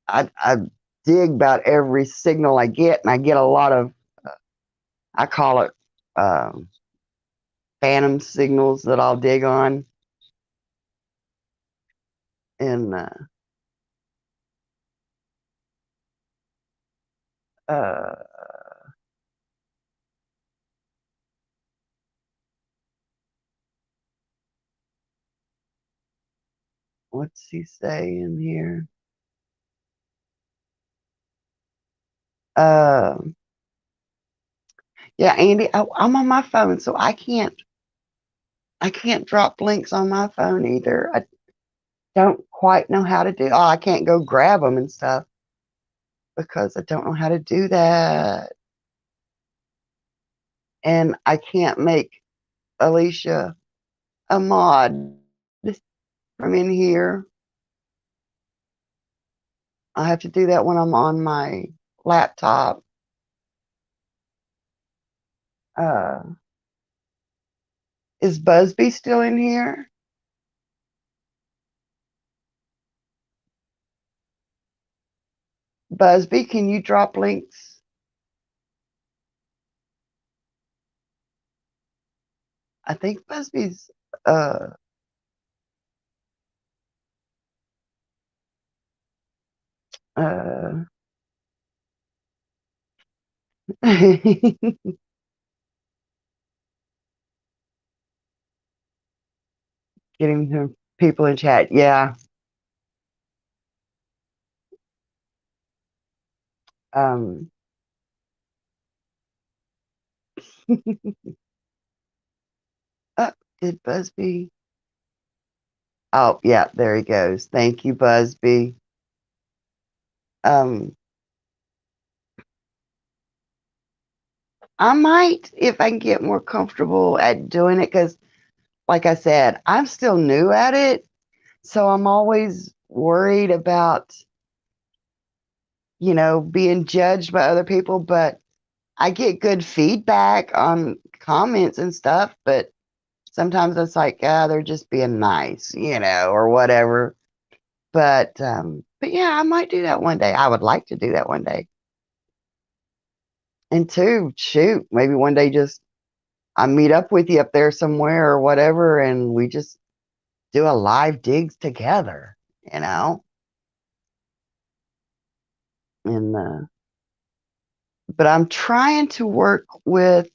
I dig about every signal I get, and I get a lot of, I call it um, phantom signals that I'll dig on. And uh, what's he saying here? Uh, yeah, Andy, I'm on my phone, so I can't drop links on my phone either. I don't quite know how to do. Oh, I can't go grab them and stuff because I don't know how to do that, and I can't make Alicia a mod from in here. I have to do that when I'm on my laptop. Uh, is Busby still in here? Busby, can you drop links? I think Busby's uh uh Getting some people in chat. Yeah. Um, oh, did Busby? Oh, yeah, there he goes. Thank you, Busby. Um, I might, if I can get more comfortable at doing it, because, like I said, I'm still new at it. So I'm always worried about, being judged by other people. But I get good feedback on comments and stuff. But sometimes it's like, they're just being nice, or whatever. But yeah, I might do that one day. I would like to do that one day. And two, shoot, maybe one day just I meet up with you up there somewhere or whatever, and we just do a live digs together, you know? And but I'm trying to work with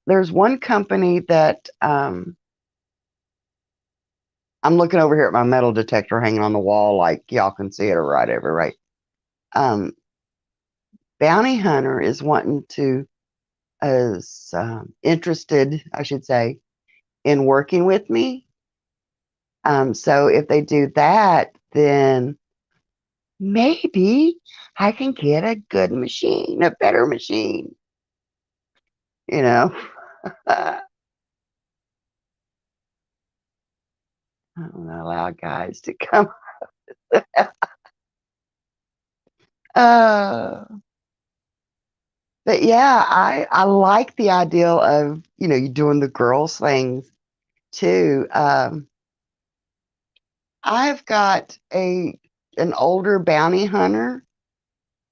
there's one company that I'm looking over here at my metal detector hanging on the wall, like y'all can see it or whatever, right? Um, Bounty Hunter is wanting to is interested, I should say, in working with me. So if they do that, then maybe I can get a good machine, a better machine, you know. I'm gonna allow guys to come. Uh, but yeah, I like the ideal of you doing the girls things too. I've got an older bounty hunter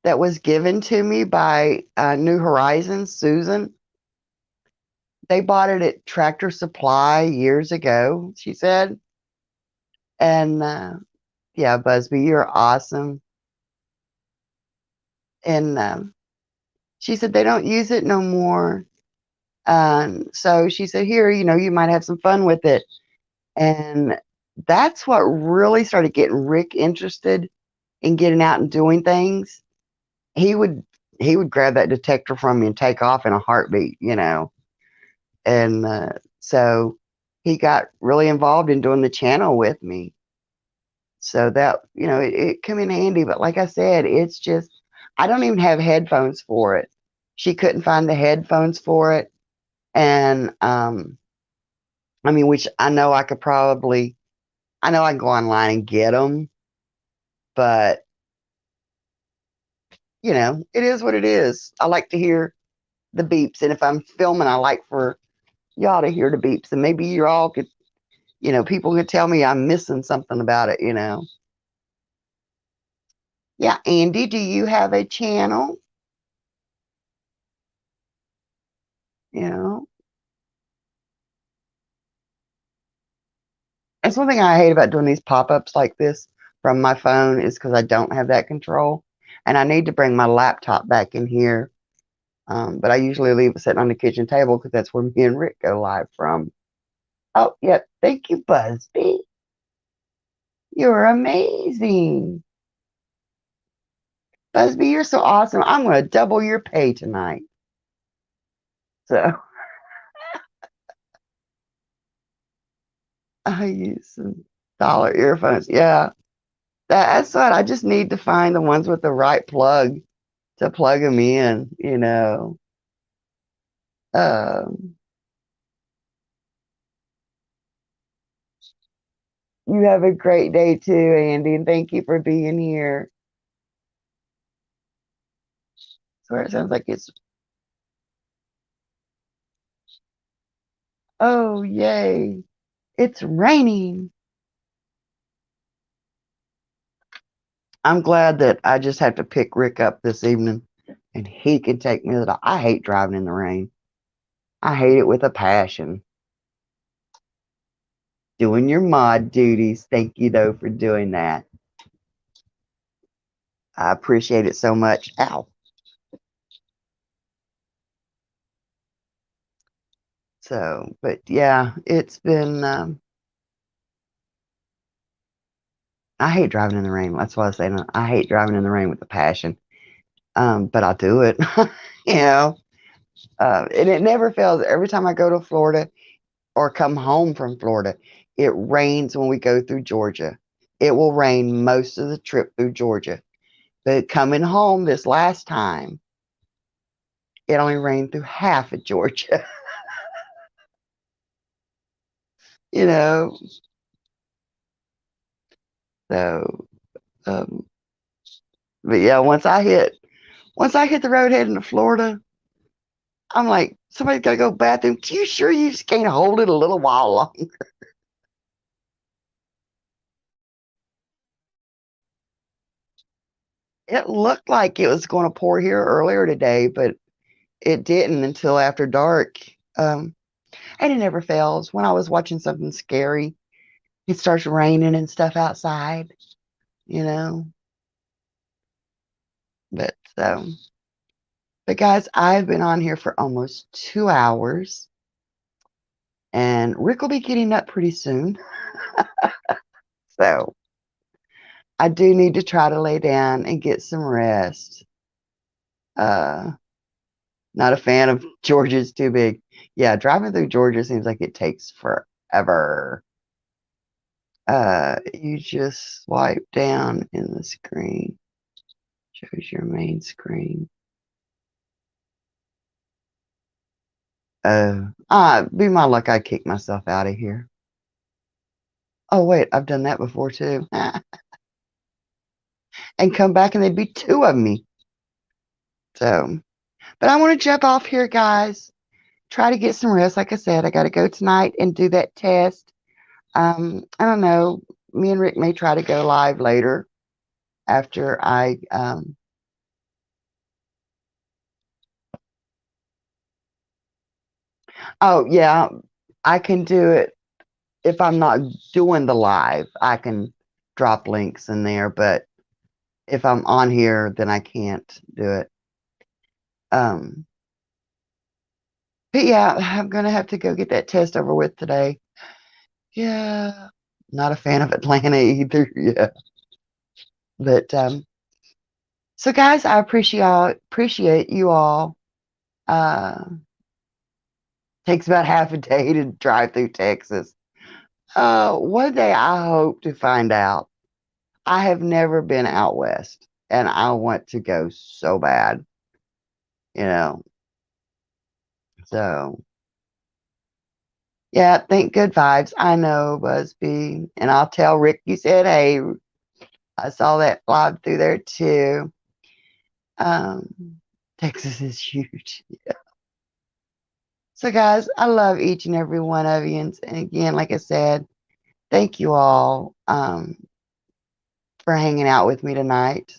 that was given to me by New Horizons, Susan. They bought it at Tractor Supply years ago, she said. And yeah, Busby, you're awesome. And she said they don't use it no more. So she said, here, you might have some fun with it. And that's what really started getting Rick interested in getting out and doing things. He would he would grab that detector from me and take off in a heartbeat. And so he got really involved in doing the channel with me. So that, it come in handy. But like I said, it's just, I don't even have headphones for it. She couldn't find the headphones for it. And, I mean, which I know I can go online and get them, but, it is what it is. I like to hear the beeps. And if I'm filming, I like for y'all to hear the beeps. And maybe you all could, people could tell me I'm missing something about it. Yeah, Andy, do you have a channel? You know, that's one thing I hate about doing these pop-ups like this from my phone is because I don't have that control. And I need to bring my laptop back in here. But I usually leave it sitting on the kitchen table because that's where me and Rick go live from. Oh, yep. Thank you, Busby. You're amazing. Busby, you're so awesome. I'm going to double your pay tonight. So I use some dollar earphones. Yeah. That's what I just need to find the ones with the right plug to plug them in. Um, you have a great day too, Andy, and thank you for being here. Swear it sounds like it's, oh, yay. It's raining. I'm glad that I just have to pick Rick up this evening and he can take me to the. I hate driving in the rain. I hate it with a passion. Doing your mod duties. Thank you, though, for doing that. I appreciate it so much. Ow. So, but yeah, it's been, I hate driving in the rain. That's why I say I hate driving in the rain with a passion. But I'll do it, you know, and it never fails. Every time I go to Florida or come home from Florida, it rains when we go through Georgia. It will rain most of the trip through Georgia. But coming home this last time, it only rained through half of Georgia, you know. So, um, but yeah, once I hit the road heading to Florida, I'm like, somebody's got to go to the bathroom. You sure you just can't hold it a little while longer? It looked like it was going to pour here earlier today, but it didn't until after dark. And it never fails. When I was watching something scary, it starts raining and stuff outside, you know. But but guys, I've been on here for almost 2 hours, and Rick will be getting up pretty soon. So I do need to try to lay down and get some rest. Uh, Not a fan of Georgia's too big. Yeah, driving through Georgia seems like it takes forever. You just swipe down in the screen. Shows your main screen. Be my luck, I kicked myself out of here. Oh wait, I've done that before too. And come back and there'd be two of me. So, but I want to jump off here, guys. Try to get some rest. Like I said, I got to go tonight and do that test. I don't know. Me and Rick may try to go live later after I oh yeah, I can do it if I'm not doing the live. I can drop links in there, but if I'm on here, then I can't do it. Um, but yeah, I'm gonna have to go get that test over with today. Yeah, not a fan of Atlanta either. Yeah, but so guys, I appreciate you all. Uh, Takes about half a day to drive through Texas. One day I hope to find out. I have never been out west, and I want to go so bad, you know. So yeah, think good vibes. I know, Busby, and I'll tell Rick you said, hey, I saw that fly through there too. Texas is huge. So guys, I love each and every one of you, and again, like I said, thank you all for hanging out with me tonight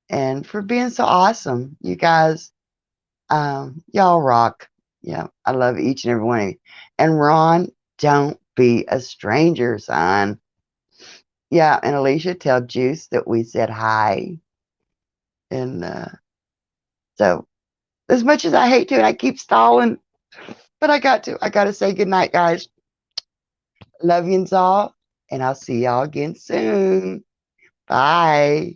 and for being so awesome. You guys, y'all rock. Yeah, I love each and every one of you. And Ron, don't be a stranger, son. Yeah, and Alicia, tell Juice that we said hi. And so, as much as I hate to, and I keep stalling, but I got to. I got to say good night, guys. Love yous all, and I'll see y'all again soon. Bye.